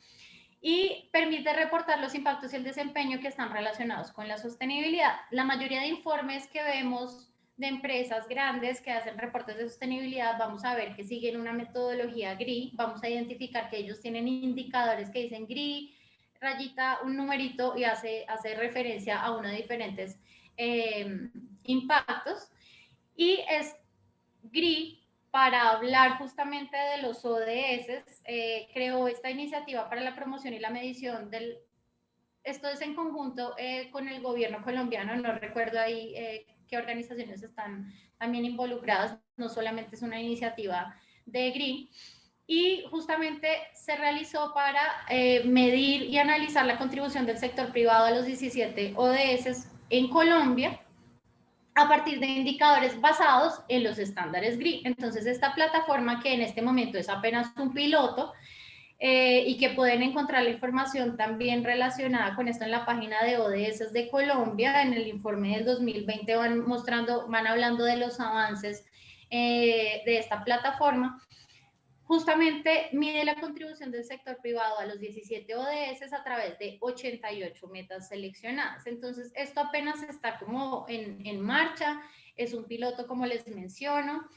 y permite reportar los impactos y el desempeño que están relacionados con la sostenibilidad. La mayoría de informes que vemos de empresas grandes que hacen reportes de sostenibilidad, vamos a ver que siguen una metodología GRI, vamos a identificar que ellos tienen indicadores que dicen GRI, rayita, un numerito y hace referencia a uno de diferentes impactos. Y es GRI, para hablar justamente de los ODS, creó esta iniciativa para la promoción y la medición esto es en conjunto con el gobierno colombiano, no recuerdo ahí qué organizaciones están también involucradas, no solamente es una iniciativa de GRI, y justamente se realizó para medir y analizar la contribución del sector privado a los 17 ODS en Colombia, a partir de indicadores basados en los estándares GRI. Entonces, esta plataforma, que en este momento es apenas un piloto, y que pueden encontrar la información también relacionada con esto en la página de ODS de Colombia. En el informe del 2020 van hablando de los avances de esta plataforma. Justamente mide la contribución del sector privado a los 17 ODS a través de 88 metas seleccionadas. Entonces, esto apenas está como en marcha, es un piloto como les menciono,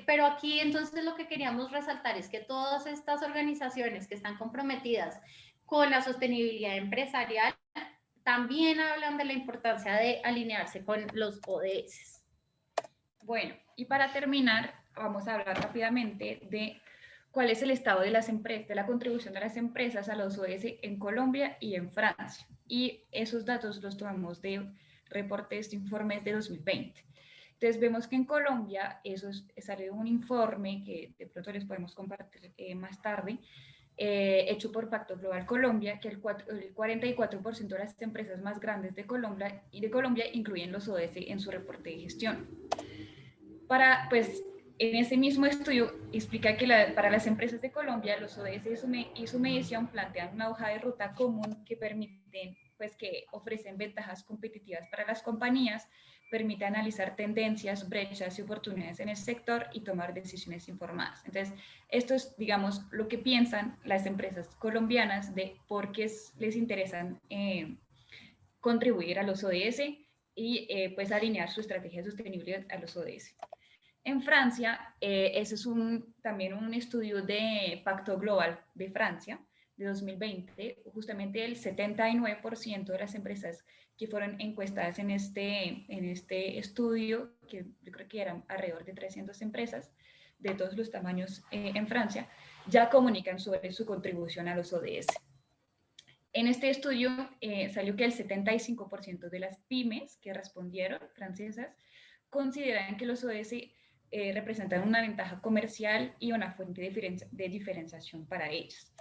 pero aquí entonces lo que queríamos resaltar es que todas estas organizaciones que están comprometidas con la sostenibilidad empresarial también hablan de la importancia de alinearse con los ODS. Bueno, y para terminar, vamos a hablar rápidamente de cuál es el estado de las empresas, de la contribución de las empresas a los ODS en Colombia y en Francia. Y esos datos los tomamos de reportes de informes de 2020. Entonces vemos que en Colombia salió un informe que de pronto les podemos compartir más tarde, hecho por Pacto Global Colombia, que el 44% de las empresas más grandes de Colombia incluyen los ODS en su reporte de gestión. En ese mismo estudio explica que para las empresas de Colombia, los ODS y su medición plantean una hoja de ruta común que permiten, que ofrecen ventajas competitivas para las compañías, permite analizar tendencias, brechas y oportunidades en el sector y tomar decisiones informadas. Entonces, esto es, digamos, lo que piensan las empresas colombianas de por qué les interesan contribuir a los ODS y alinear su estrategia de sostenibilidad a los ODS. En Francia, ese es también un estudio de Pacto Global de Francia de 2020, justamente el 79% de las empresas que fueron encuestadas en este estudio, que yo creo que eran alrededor de 300 empresas de todos los tamaños en Francia, ya comunican sobre su contribución a los ODS. En este estudio salió que el 75% de las pymes que respondieron, francesas, consideran que los ODS representan una ventaja comercial y una fuente de diferenciación para ellos.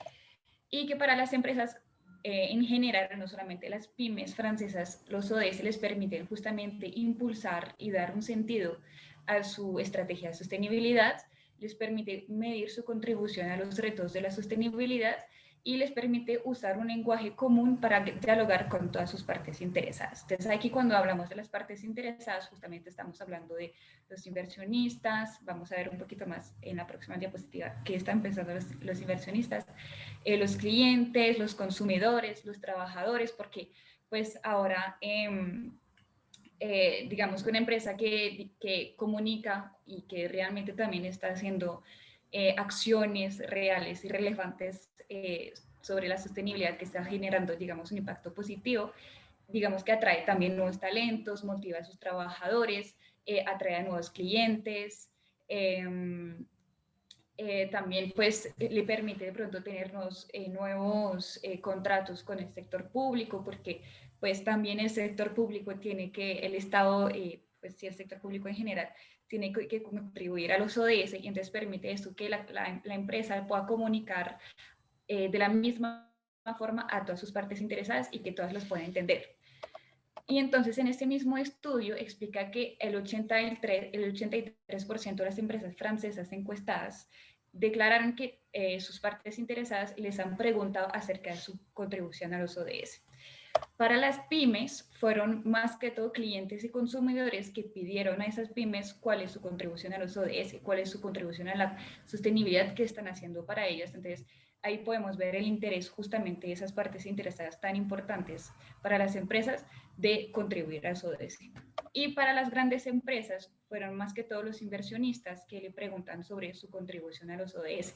Y que para las empresas en general, no solamente las pymes francesas, los ODS les permiten justamente impulsar y dar un sentido a su estrategia de sostenibilidad, les permite medir su contribución a los retos de la sostenibilidad y les permite usar un lenguaje común para dialogar con todas sus partes interesadas. Entonces aquí cuando hablamos de las partes interesadas, justamente estamos hablando de los inversionistas, vamos a ver un poquito más en la próxima diapositiva qué están pensando los inversionistas, los clientes, los consumidores, los trabajadores, porque pues ahora digamos que una empresa que comunica y que realmente también está haciendo acciones reales y relevantes sobre la sostenibilidad, que está generando, digamos, un impacto positivo, digamos que atrae también nuevos talentos, motiva a sus trabajadores, atrae a nuevos clientes, también pues le permite de pronto tener nuevos contratos con el sector público, porque pues también el sector público tiene que, el Estado, pues sí, el sector público en general, tiene que contribuir a los ODS, y entonces permite esto que la empresa pueda comunicar de la misma forma a todas sus partes interesadas y que todas las puedan entender. Y entonces en este mismo estudio explica que el 83% de las empresas francesas encuestadas declararon que sus partes interesadas les han preguntado acerca de su contribución a los ODS. Para las pymes fueron más que todo clientes y consumidores que pidieron a esas pymes cuál es su contribución a los ODS, cuál es su contribución a la sostenibilidad que están haciendo para ellas. Entonces ahí podemos ver el interés justamente de esas partes interesadas tan importantes para las empresas de contribuir a los ODS. Y para las grandes empresas fueron más que todos los inversionistas que le preguntan sobre su contribución a los ODS.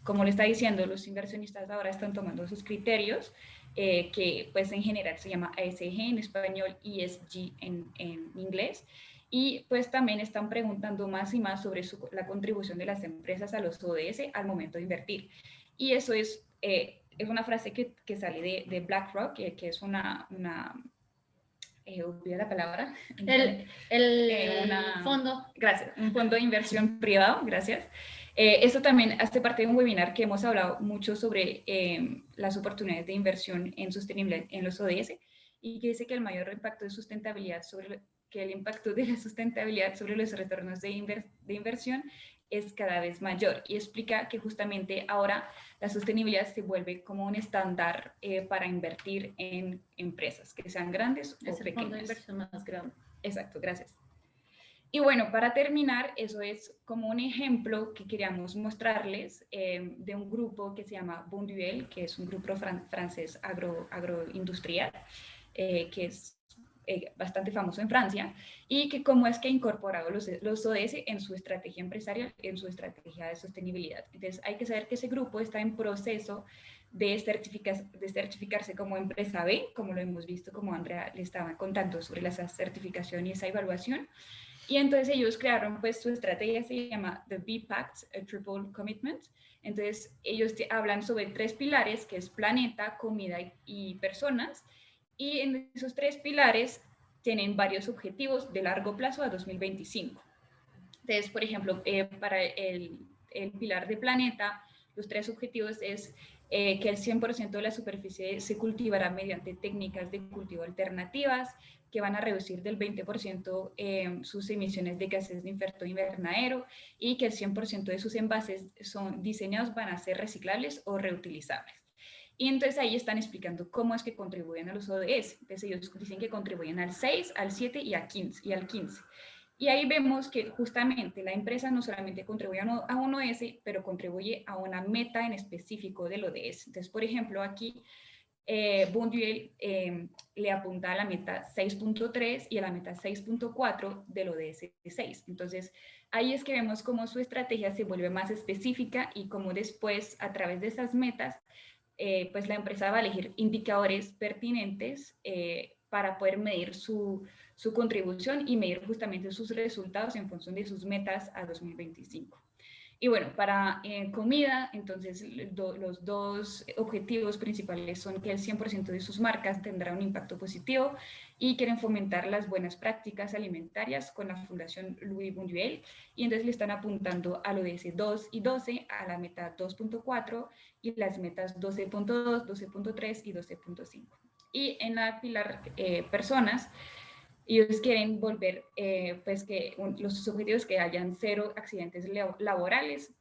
Como le está diciendo, los inversionistas ahora están tomando sus criterios, que pues en general se llama ESG en español y ESG en inglés, y pues también están preguntando más y más sobre la contribución de las empresas a los ODS al momento de invertir. Y eso es una frase que sale de BlackRock, que es olvidé la palabra. Fondo. Gracias, un fondo de inversión privado, gracias. Esto también hace parte de un webinar que hemos hablado mucho sobre las oportunidades de inversión en sostenibilidad en los ODS, y que dice que el mayor impacto de sustentabilidad el impacto de la sustentabilidad sobre los retornos de inversión es cada vez mayor, y explica que justamente ahora la sostenibilidad se vuelve como un estándar para invertir en empresas, que sean grandes o pequeñas. Es el fondo de inversión más grande. Exacto, gracias. Y bueno, para terminar, eso es como un ejemplo que queríamos mostrarles de un grupo que se llama Bonduelle, que es un grupo francés agroindustrial, que es bastante famoso en Francia, y que cómo es que ha incorporado los ODS en su estrategia empresarial, en su estrategia de sostenibilidad. Entonces hay que saber que ese grupo está en proceso de certificarse como empresa B, como lo hemos visto, como Andrea le estaba contando sobre esa certificación y esa evaluación. Y entonces ellos crearon pues su estrategia, se llama The B Pact, a Triple Commitment. Entonces ellos hablan sobre 3 pilares, que es planeta, comida y personas. Y en esos 3 pilares tienen varios objetivos de largo plazo a 2025. Entonces, por ejemplo, para el pilar de planeta, los 3 objetivos es que el 100% de la superficie se cultivará mediante técnicas de cultivo alternativas, que van a reducir del 20% sus emisiones de gases de efecto invernadero, y que el 100% de sus envases diseñados van a ser reciclables o reutilizables. Y entonces ahí están explicando cómo es que contribuyen a los ODS. Entonces ellos dicen que contribuyen al 6, al 7 y al 15. Y ahí vemos que justamente la empresa no solamente contribuye a un ODS, pero contribuye a una meta en específico del ODS. Entonces, por ejemplo, aquí Bonduelle le apunta a la meta 6.3 y a la meta 6.4 del ODS 6. Entonces, ahí es que vemos cómo su estrategia se vuelve más específica, y cómo después, a través de esas metas, pues la empresa va a elegir indicadores pertinentes para poder medir su contribución y medir justamente sus resultados en función de sus metas a 2025. Y bueno, para comida, entonces los 2 objetivos principales son que el 100% de sus marcas tendrá un impacto positivo, y quieren fomentar las buenas prácticas alimentarias con la Fundación Louis Bonduelle, y entonces le están apuntando al ODS 2 y 12, a la meta 2.4 y las metas 12.2, 12.3 y 12.5. Y en la pilar personas, ellos quieren volver, pues que los objetivos que hayan 0 accidentes laborales,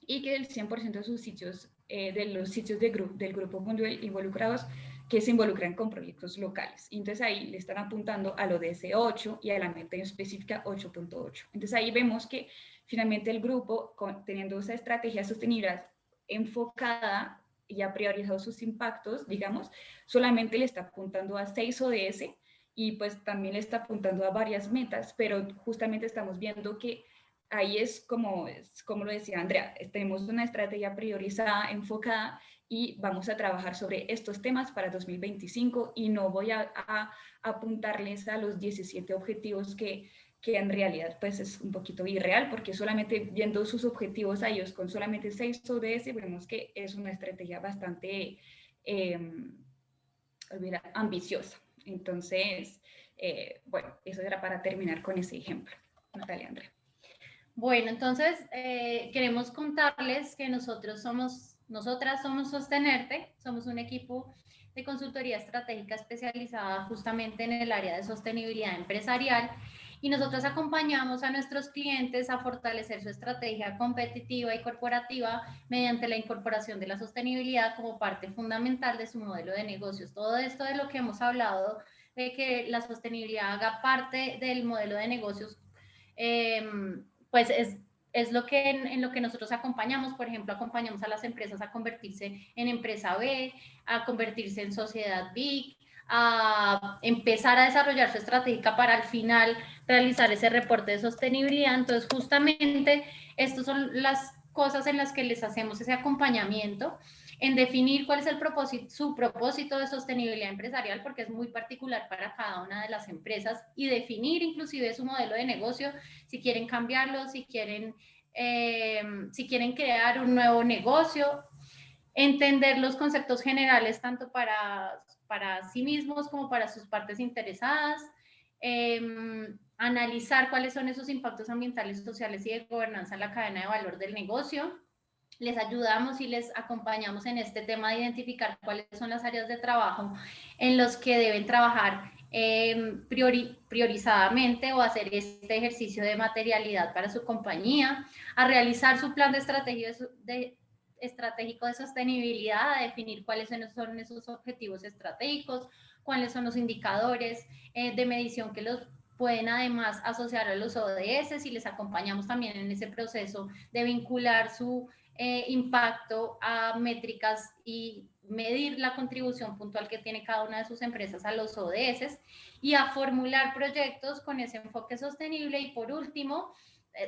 y que el 100% de sus sitios, de los sitios del grupo Bonduelle involucrados, que se involucran con proyectos locales. Y entonces ahí le están apuntando al ODS 8 y a la meta específica 8.8. Entonces ahí vemos que finalmente el grupo, teniendo esa estrategia de sostenibilidad enfocada y ha priorizado sus impactos, digamos, solamente le está apuntando a 6 ODS, y pues también le está apuntando a varias metas, pero justamente estamos viendo que ahí es como lo decía Andrea, tenemos una estrategia priorizada, enfocada, y vamos a trabajar sobre estos temas para 2025 y no voy a apuntarles a los 17 objetivos que en realidad pues es un poquito irreal, porque solamente viendo sus objetivos a ellos con solamente 6 ODS, vemos que es una estrategia bastante ambiciosa. Entonces, bueno, eso era para terminar con ese ejemplo. Natalia, Andrea. Bueno, entonces queremos contarles que nosotras somos Sostenerte, somos un equipo de consultoría estratégica especializada justamente en el área de sostenibilidad empresarial, y nosotros acompañamos a nuestros clientes a fortalecer su estrategia competitiva y corporativa mediante la incorporación de la sostenibilidad como parte fundamental de su modelo de negocios. Todo esto de lo que hemos hablado, de que la sostenibilidad haga parte del modelo de negocios, pues es lo que en lo que nosotros acompañamos. Por ejemplo, acompañamos a las empresas a convertirse en empresa B, a convertirse en sociedad BIC, a empezar a desarrollar su estrategia para al final realizar ese reporte de sostenibilidad. Entonces, justamente, estas son las cosas en las que les hacemos ese acompañamiento, en definir cuál es el propósito, su propósito de sostenibilidad empresarial, porque es muy particular para cada una de las empresas, y definir inclusive su modelo de negocio, si quieren cambiarlo, si quieren crear un nuevo negocio, entender los conceptos generales tanto para sí mismos como para sus partes interesadas, analizar cuáles son esos impactos ambientales, sociales y de gobernanza en la cadena de valor del negocio. Les ayudamos y les acompañamos en este tema de identificar cuáles son las áreas de trabajo en los que deben trabajar priorizadamente, o hacer este ejercicio de materialidad para su compañía, a realizar su plan de estratégico de sostenibilidad, a definir cuáles son esos objetivos estratégicos, cuáles son los indicadores de medición que los pueden además asociar a los ODS, y les acompañamos también en ese proceso de vincular su impacto a métricas y medir la contribución puntual que tiene cada una de sus empresas a los ODS, y a formular proyectos con ese enfoque sostenible. Y por último,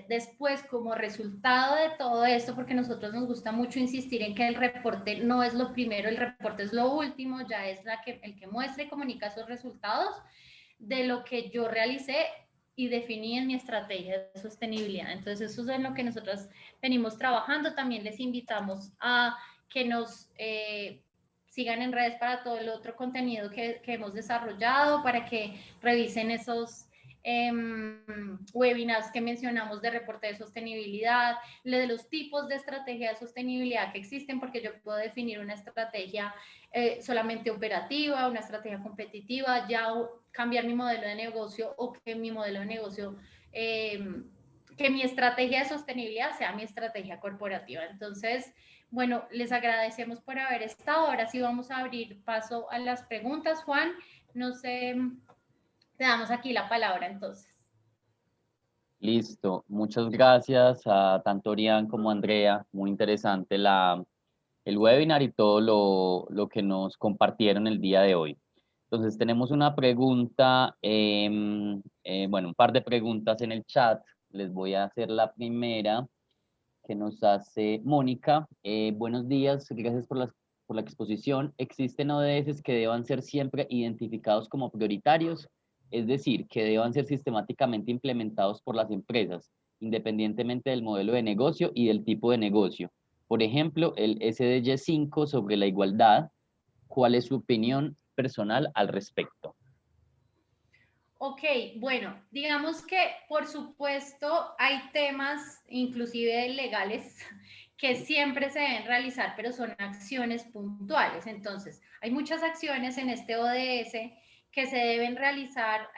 después, como resultado de todo esto, porque a nosotros nos gusta mucho insistir en que el reporte no es lo primero, el reporte es lo último, ya es el que muestra y comunica esos resultados de lo que yo realicé y definí en mi estrategia de sostenibilidad. Entonces, eso es en lo que nosotros venimos trabajando. También les invitamos a que nos sigan en redes para todo el otro contenido que hemos desarrollado, para que revisen esos webinars que mencionamos de reporte de sostenibilidad, de los tipos de estrategia de sostenibilidad que existen, porque yo puedo definir una estrategia solamente operativa, una estrategia competitiva, ya cambiar mi modelo de negocio, o que mi modelo de negocio, que mi estrategia de sostenibilidad sea mi estrategia corporativa. Entonces, bueno, les agradecemos por haber estado. Ahora sí vamos a abrir paso a las preguntas. Juan, no sé, te damos aquí la palabra entonces. Listo, muchas gracias a tanto Orián como Andrea, muy interesante el webinar y todo lo que nos compartieron el día de hoy. Entonces tenemos una pregunta, bueno, un par de preguntas en el chat. Les voy a hacer la primera que nos hace Mónica. Buenos días, gracias por la exposición. ¿Existen ODS que deban ser siempre identificados como prioritarios? Es decir, que deban ser sistemáticamente implementados por las empresas, independientemente del modelo de negocio y del tipo de negocio. Por ejemplo, el SDG 5 sobre la igualdad. ¿Cuál es su opinión personal al respecto? Ok, bueno, digamos que por supuesto hay temas inclusive legales que siempre se deben realizar, pero son acciones puntuales. Entonces, hay muchas acciones en este ODS que se deben realizar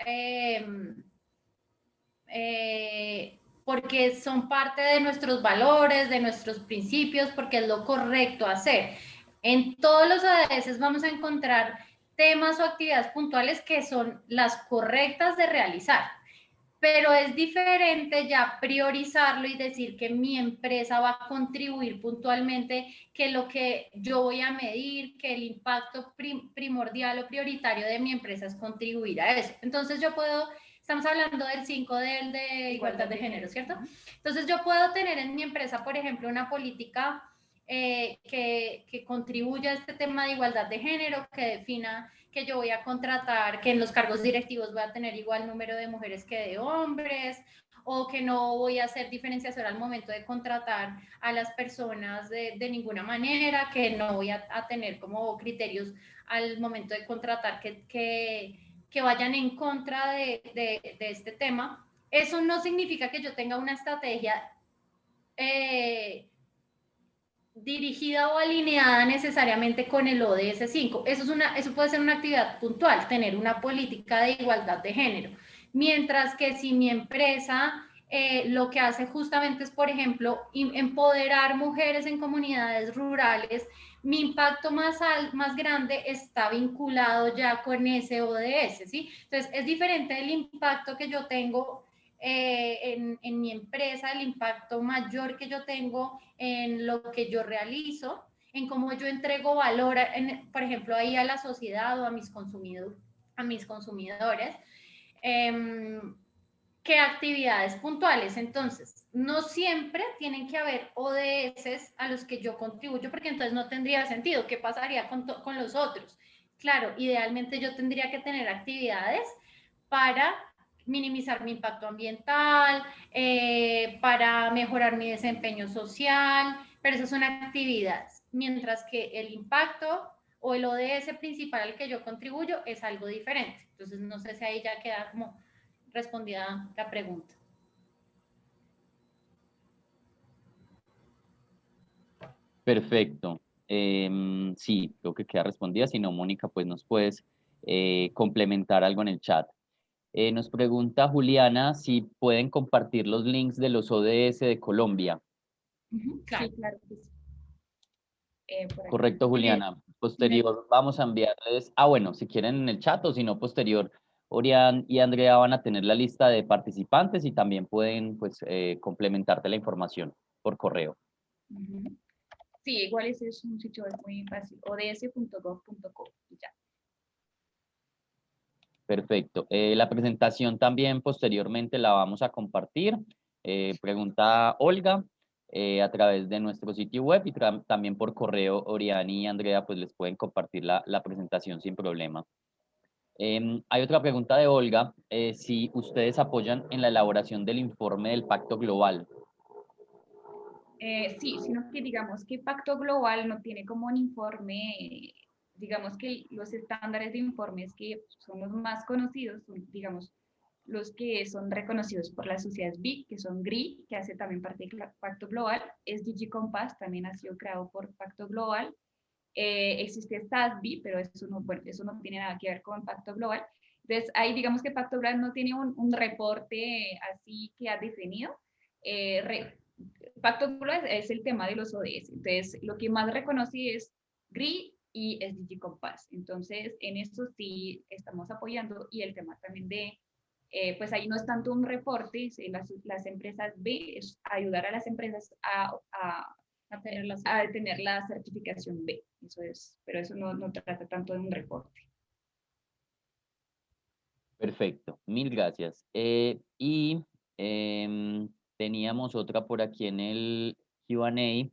porque son parte de nuestros valores, de nuestros principios, porque es lo correcto hacer. En todos los ODS vamos a encontrar temas o actividades puntuales que son las correctas de realizar. pero es diferente ya priorizarlo y decir que mi empresa va a contribuir puntualmente, que lo que yo voy a medir, que el impacto primordial o prioritario de mi empresa es contribuir a eso. Entonces yo puedo, estamos hablando del 5 de igualdad de género, ¿cierto? Entonces yo puedo tener en mi empresa, por ejemplo, una política que contribuya a este tema de igualdad de género, que defina que yo voy a contratar, que en los cargos directivos voy a tener igual número de mujeres que de hombres, o que no voy a hacer diferenciación al momento de contratar a las personas de ninguna manera, que no voy a tener como criterios al momento de contratar que vayan en contra de este tema. Eso no significa que yo tenga una estrategia dirigida o alineada necesariamente con el ODS 5. Eso puede ser una actividad puntual, tener una política de igualdad de género. Mientras que si mi empresa lo que hace justamente es, por ejemplo, empoderar mujeres en comunidades rurales, mi impacto más grande está vinculado ya con ese ODS, ¿sí? Entonces, es diferente el impacto que yo tengo en mi empresa, el impacto mayor que yo tengo en lo que yo realizo, en cómo yo entrego valor, por ejemplo, ahí a la sociedad o a mis consumidores, que actividades puntuales. Entonces, no siempre tienen que haber ODS a los que yo contribuyo, porque entonces no tendría sentido. ¿Qué pasaría con los otros? Claro, idealmente yo tendría que tener actividades para minimizar mi impacto ambiental, para mejorar mi desempeño social, pero esas son actividades, mientras que el impacto o el ODS principal al que yo contribuyo es algo diferente. Entonces, no sé si ahí ya queda como respondida la pregunta. Perfecto. Sí, creo que queda respondida. Si no, Mónica, pues nos puedes complementar algo en el chat. Nos pregunta Juliana si pueden compartir los links de los ODS de Colombia. Claro. Sí, claro que sí. Correcto, Juliana. Posterior vamos a enviarles, bueno, si quieren en el chat o si no, posterior, Orián y Andrea van a tener la lista de participantes y también pueden pues complementarte la información por correo. Sí, igual ese es un sitio muy fácil, ods.gov.co y ya. Perfecto. La presentación también posteriormente la vamos a compartir. Pregunta Olga a través de nuestro sitio web y también por correo Oriani y Andrea pues les pueden compartir la presentación sin problema. Hay otra pregunta de Olga, si ustedes apoyan en la elaboración del informe del Pacto Global. Sí, sino que digamos que Pacto Global no tiene como un informe, digamos que los estándares de informes que son los más conocidos, son, digamos, los que son reconocidos por las sociedades BIC, que son GRI, que hace también parte del Pacto Global, SDG Compass, también ha sido creado por Pacto Global, existe SASB, pero eso no, bueno, eso no tiene nada que ver con Pacto Global. Entonces, ahí digamos que Pacto Global no tiene un reporte así que ha definido. Pacto Global es el tema de los ODS. Entonces, lo que más reconocí es GRI y SDG Compass. Entonces, en eso sí estamos apoyando y el tema también de, pues ahí no es tanto un reporte, las empresas B, es ayudar a las empresas a tener la certificación B. Eso es, pero eso no trata tanto de un reporte. Perfecto, mil gracias. Y teníamos otra por aquí en el Q&A.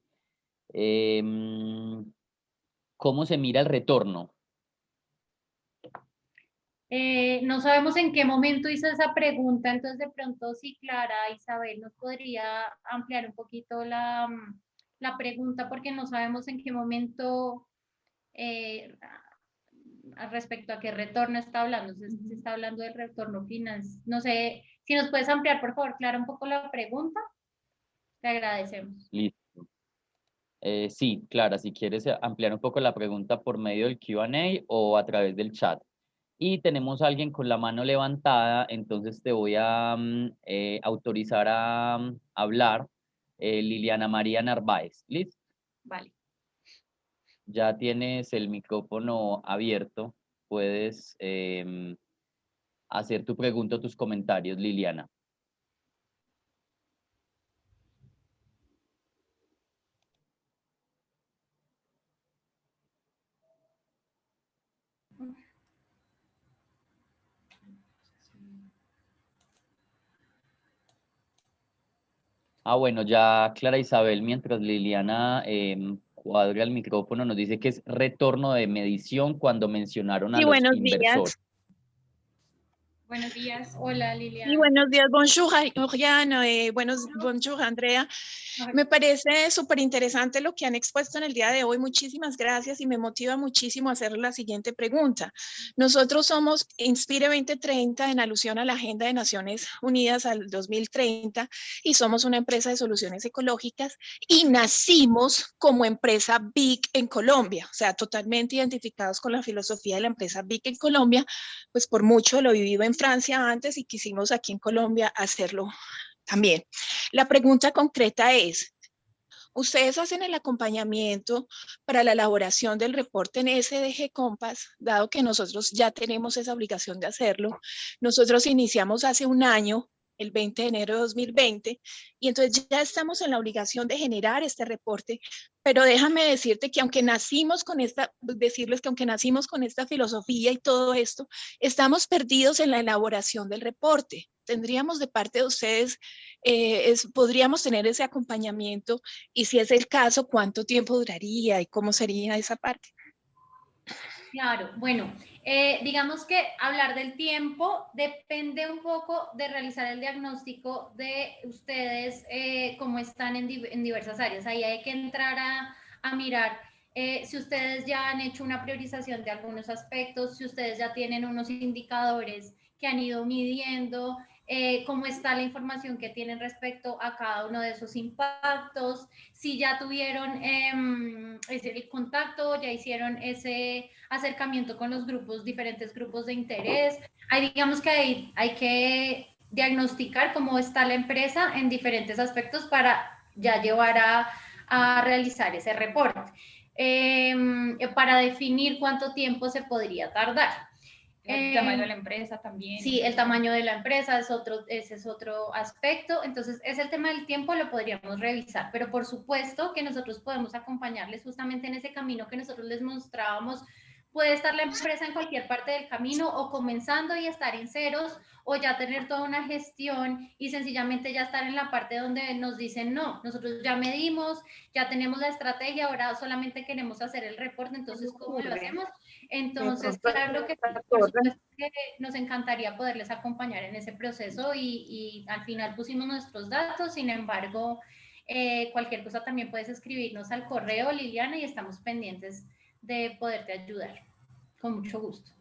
¿Cómo se mira el retorno? No sabemos en qué momento hizo esa pregunta, entonces de pronto sí, Clara, Isabel, nos podría ampliar un poquito la pregunta porque no sabemos en qué momento respecto a qué retorno está hablando, si está hablando del retorno financiero. No sé, si nos puedes ampliar, por favor, Clara, un poco la pregunta, te agradecemos. Listo. Sí, Clara, si quieres ampliar un poco la pregunta por medio del Q&A o a través del chat. Y tenemos a alguien con la mano levantada, entonces te voy a autorizar a hablar. Liliana María Narváez, ¿listo? Vale. Ya tienes el micrófono abierto, puedes hacer tu pregunta o tus comentarios, Liliana. Bueno, ya Clara Isabel, mientras Liliana cuadra el micrófono, nos dice que es retorno de medición cuando mencionaron a Sí, los buenos inversores. días. Buenos días. Hola, Liliana. Sí, buenos días, bonjour, Oriane, bonjour, Andrea. Me parece súper interesante lo que han expuesto en el día de hoy. Muchísimas gracias y me motiva muchísimo a hacer la siguiente pregunta. Nosotros somos Inspire 2030 en alusión a la Agenda de Naciones Unidas al 2030 y somos una empresa de soluciones ecológicas y nacimos como empresa BIC en Colombia, o sea, totalmente identificados con la filosofía de la empresa BIC en Colombia, pues por mucho lo vivido en Francia antes y quisimos aquí en Colombia hacerlo también. La pregunta concreta es, ¿ustedes hacen el acompañamiento para la elaboración del reporte en SDG Compass, dado que nosotros ya tenemos esa obligación de hacerlo? Nosotros iniciamos hace un año, el 20 de enero de 2020, y entonces ya estamos en la obligación de generar este reporte, pero déjame decirles que aunque nacimos con esta filosofía y todo esto, estamos perdidos en la elaboración del reporte. Tendríamos de parte de ustedes, podríamos tener ese acompañamiento y si es el caso, ¿cuánto tiempo duraría y cómo sería esa parte? Claro, bueno, digamos que hablar del tiempo depende un poco de realizar el diagnóstico de ustedes, cómo están en diversas áreas. Ahí hay que entrar a mirar si ustedes ya han hecho una priorización de algunos aspectos, si ustedes ya tienen unos indicadores que han ido midiendo, cómo está la información que tienen respecto a cada uno de esos impactos, si ya tuvieron el contacto, ya hicieron ese acercamiento con los grupos, diferentes grupos de interés. Ahí digamos que hay que diagnosticar cómo está la empresa en diferentes aspectos para ya llevar a realizar ese reporte. Para definir cuánto tiempo se podría tardar. El tamaño de la empresa también. Sí, el tamaño de la empresa ese es otro aspecto. Entonces, es el tema del tiempo, lo podríamos revisar, pero por supuesto que nosotros podemos acompañarles justamente en ese camino que nosotros les mostrábamos. Puede estar la empresa en cualquier parte del camino o comenzando y estar en ceros o ya tener toda una gestión y sencillamente ya estar en la parte donde nos dicen no, nosotros ya medimos, ya tenemos la estrategia, ahora solamente queremos hacer el reporte, entonces ¿cómo lo hacemos? Entonces, claro que sí, por supuesto que nos encantaría poderles acompañar en ese proceso y al final pusimos nuestros datos, sin embargo, cualquier cosa también puedes escribirnos al correo, Liliana, y estamos pendientes de poderte ayudar. Con mucho gusto.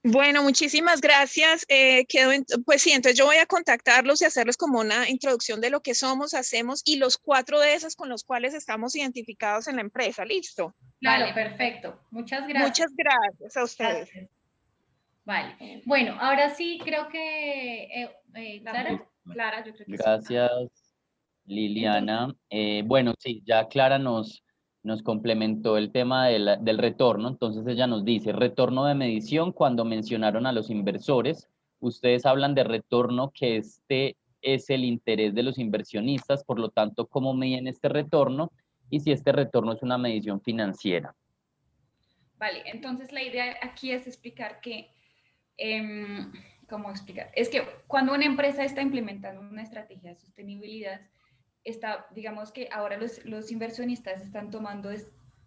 Bueno, muchísimas gracias. Pues sí, entonces yo voy a contactarlos y hacerles como una introducción de lo que somos, hacemos y los 4 de esos con los cuales estamos identificados en la empresa. ¿Listo? Claro, perfecto. Muchas gracias. Muchas gracias a ustedes. Gracias. Vale. Bueno, ahora sí creo que Clara, yo creo que Gracias, Liliana. Bueno, sí, ya Clara nos complementó el tema del retorno. Entonces ella nos dice, retorno de medición, cuando mencionaron a los inversores, ustedes hablan de retorno que este es el interés de los inversionistas, por lo tanto, ¿cómo miden este retorno? Y si este retorno es una medición financiera. Vale, entonces la idea aquí es explicar que, ¿cómo explicar? Es que cuando una empresa está implementando una estrategia de sostenibilidad, digamos que ahora los inversionistas están tomando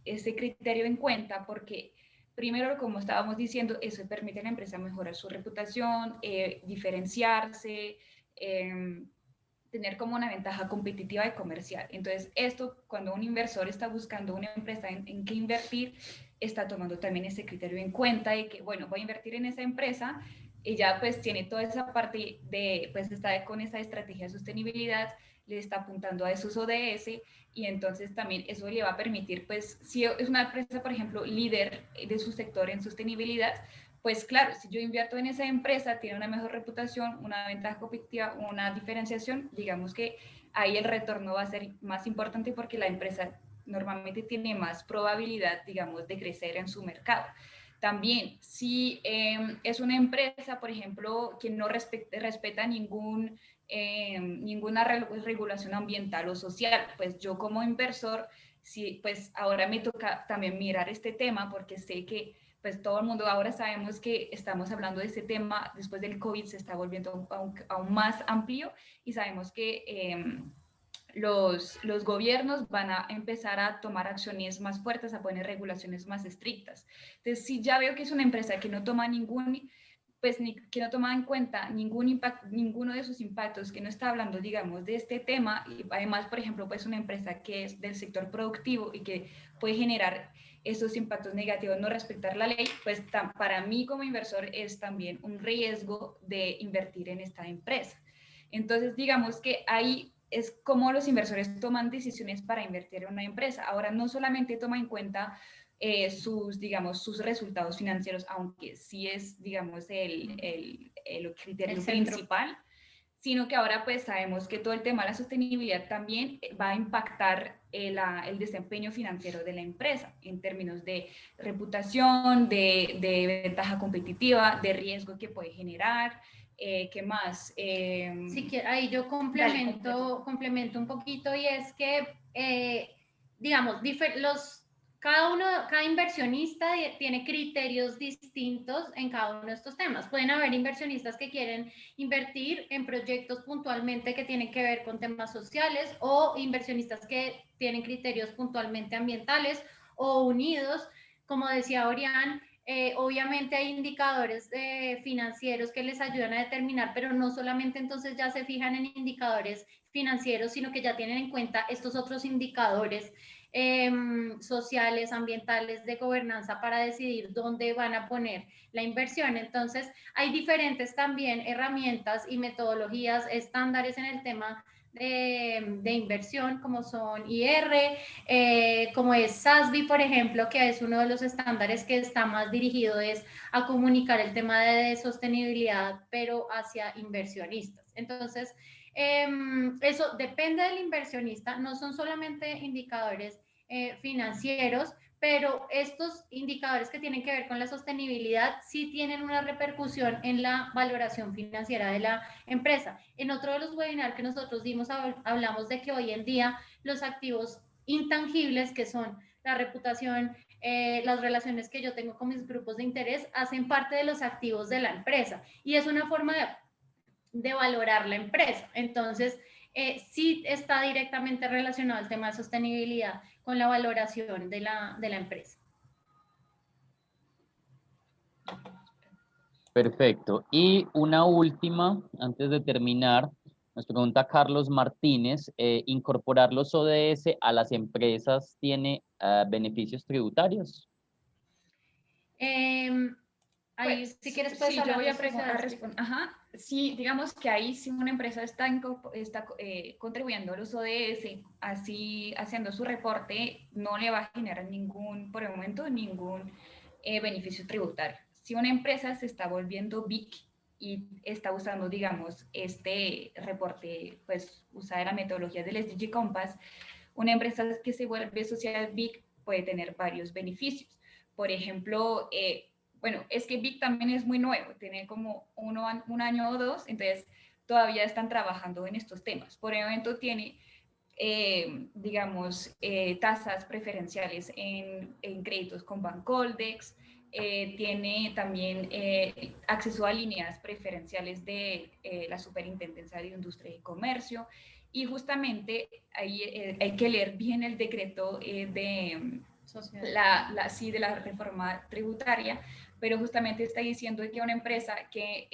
ese criterio en cuenta porque primero, como estábamos diciendo, eso permite a la empresa mejorar su reputación, diferenciarse, tener como una ventaja competitiva y comercial. Entonces, esto, cuando un inversor está buscando una empresa en qué invertir, está tomando también ese criterio en cuenta de que, bueno, voy a invertir en esa empresa y ya pues tiene toda esa parte de, pues está con esa estrategia de sostenibilidad, le está apuntando a esos ODS y entonces también eso le va a permitir, pues, si es una empresa, por ejemplo, líder de su sector en sostenibilidad, pues claro, si yo invierto en esa empresa, tiene una mejor reputación, una ventaja competitiva, una diferenciación, digamos que ahí el retorno va a ser más importante porque la empresa normalmente tiene más probabilidad, digamos, de crecer en su mercado. También, si es una empresa, por ejemplo, que no respeta ninguna regulación ambiental o social, pues yo como inversor, sí, pues ahora me toca también mirar este tema porque sé que pues todo el mundo ahora sabemos que estamos hablando de este tema, después del COVID se está volviendo aún más amplio y sabemos que los gobiernos van a empezar a tomar acciones más fuertes, a poner regulaciones más estrictas. Entonces, si ya veo que es una empresa que no toma que no toma en cuenta ninguno de sus impactos, que no está hablando, digamos, de este tema, y además, por ejemplo, pues una empresa que es del sector productivo y que puede generar esos impactos negativos, no respetar la ley, pues para mí como inversor es también un riesgo de invertir en esta empresa. Entonces, digamos que ahí es como los inversores toman decisiones para invertir en una empresa. Ahora, no solamente toma en cuenta sus resultados financieros, aunque sí es, digamos, el criterio principal, sino que ahora pues sabemos que todo el tema de la sostenibilidad también va a impactar el desempeño financiero de la empresa en términos de reputación, de ventaja competitiva, de riesgo que puede generar. ¿Qué más? Sí, ahí yo complemento un poquito y es que, digamos, cada inversionista tiene criterios distintos en cada uno de estos temas. Pueden haber inversionistas que quieren invertir en proyectos puntualmente que tienen que ver con temas sociales o inversionistas que tienen criterios puntualmente ambientales o unidos. Como decía Orián, obviamente hay indicadores financieros que les ayudan a determinar, pero no solamente entonces ya se fijan en indicadores financieros, sino que ya tienen en cuenta estos otros indicadores sociales, ambientales, de gobernanza para decidir dónde van a poner la inversión. Entonces, hay diferentes también herramientas y metodologías, estándares en el tema de inversión, como son IR, como es SASB, por ejemplo, que es uno de los estándares que está más dirigido es a comunicar el tema de sostenibilidad, pero hacia inversionistas. Entonces, eso depende del inversionista, no son solamente indicadores financieros, pero estos indicadores que tienen que ver con la sostenibilidad sí tienen una repercusión en la valoración financiera de la empresa. En otro de los webinars que nosotros dimos hablamos de que hoy en día los activos intangibles, que son la reputación, las relaciones que yo tengo con mis grupos de interés, hacen parte de los activos de la empresa y es una forma de valorar la empresa. Entonces, sí está directamente relacionado el tema de sostenibilidad con la valoración de la empresa. Perfecto. Y una última, antes de terminar, nos pregunta Carlos Martínez, ¿incorporar los ODS a las empresas tiene beneficios tributarios? Ahí, pues, si quieres, puedes sí, hablar. Yo voy a responder. Ajá. Sí, digamos que ahí si una empresa está contribuyendo a los ODS, así haciendo su reporte, no le va a generar por el momento, ningún beneficio tributario. Si una empresa se está volviendo BIC y está usando, digamos, este reporte, pues usa la metodología del SDG Compass, una empresa que se vuelve social BIC puede tener varios beneficios. Por ejemplo, bueno, es que BIC también es muy nuevo, tiene como un año o dos, entonces todavía están trabajando en estos temas. Por el momento tiene, digamos, tasas preferenciales en créditos con Bancoldex, tiene también acceso a líneas preferenciales de la Superintendencia de Industria y Comercio, y justamente ahí hay que leer bien el decreto de la reforma tributaria, pero justamente está diciendo que una empresa que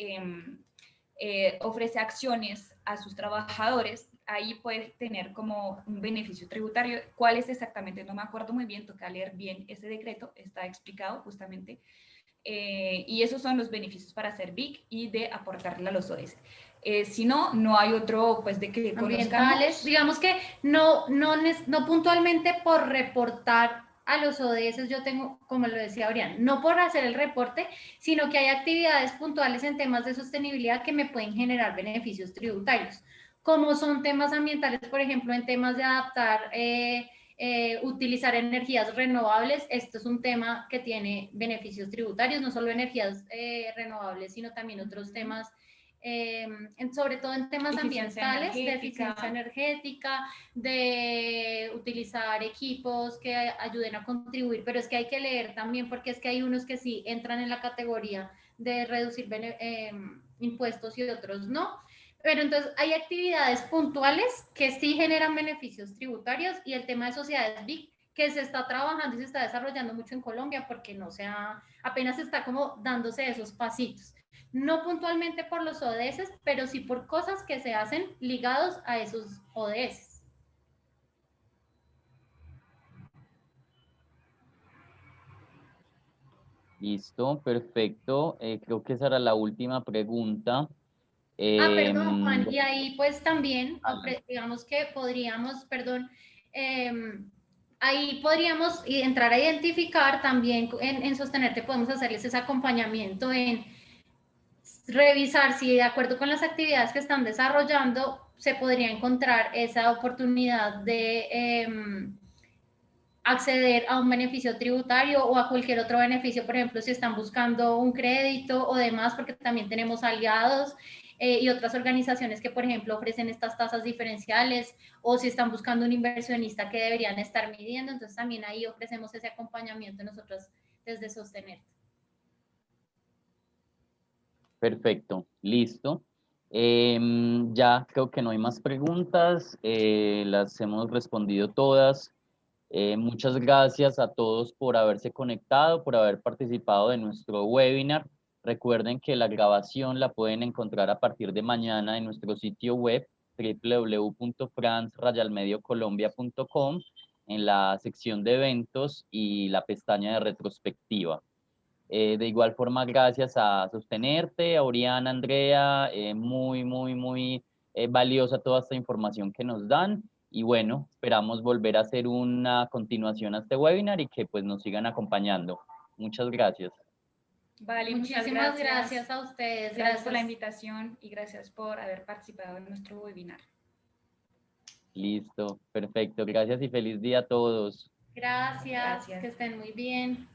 ofrece acciones a sus trabajadores, ahí puede tener como un beneficio tributario. ¿Cuál es exactamente? No me acuerdo muy bien, toca leer bien ese decreto, está explicado justamente. Y esos son los beneficios para ser BIC y de aportarle a los ODS. Si no, no hay otro, pues, de que ambientales, digamos que no puntualmente por reportar a los ODS, yo tengo, como lo decía Orián, no por hacer el reporte, sino que hay actividades puntuales en temas de sostenibilidad que me pueden generar beneficios tributarios, como son temas ambientales, por ejemplo, en temas de adaptar utilizar energías renovables. Esto es un tema que tiene beneficios tributarios, no solo energías renovables, sino también otros temas, sobre todo en temas ambientales, de eficiencia energética, de utilizar equipos que ayuden a contribuir, pero es que hay que leer también, porque es que hay unos que sí entran en la categoría de reducir impuestos y otros no. Pero entonces hay actividades puntuales que sí generan beneficios tributarios, y el tema de sociedades BIC que se está trabajando y se está desarrollando mucho en Colombia, porque no apenas está como dándose esos pasitos. No puntualmente por los ODS, pero sí por cosas que se hacen ligados a esos ODS. Listo, perfecto. Creo que esa era la última pregunta. Perdón, Juan, y ahí pues también, Adelante. digamos que podríamos, ahí podríamos entrar a identificar también en Sostenerte, podemos hacerles ese acompañamiento en revisar si de acuerdo con las actividades que están desarrollando se podría encontrar esa oportunidad de acceder a un beneficio tributario o a cualquier otro beneficio, por ejemplo, si están buscando un crédito o demás, porque también tenemos aliados y otras organizaciones que, por ejemplo, ofrecen estas tasas diferenciales, o si están buscando un inversionista que deberían estar midiendo, entonces también ahí ofrecemos ese acompañamiento nosotros desde Sostener. Perfecto, listo. Ya creo que no hay más preguntas, las hemos respondido todas. Muchas gracias a todos por haberse conectado, por haber participado de nuestro webinar. Recuerden que la grabación la pueden encontrar a partir de mañana en nuestro sitio web www.france-colombia.com en la sección de eventos y la pestaña de retrospectiva. De igual forma, gracias a Sostenerte, a Oriana, Andrea, muy valiosa toda esta información que nos dan. Y bueno, esperamos volver a hacer una continuación a este webinar y que pues nos sigan acompañando. Muchas gracias. Vale, Muchísimas gracias a ustedes. Gracias por la invitación y gracias por haber participado en nuestro webinar. Listo, perfecto. Gracias y feliz día a todos. Gracias. Que estén muy bien.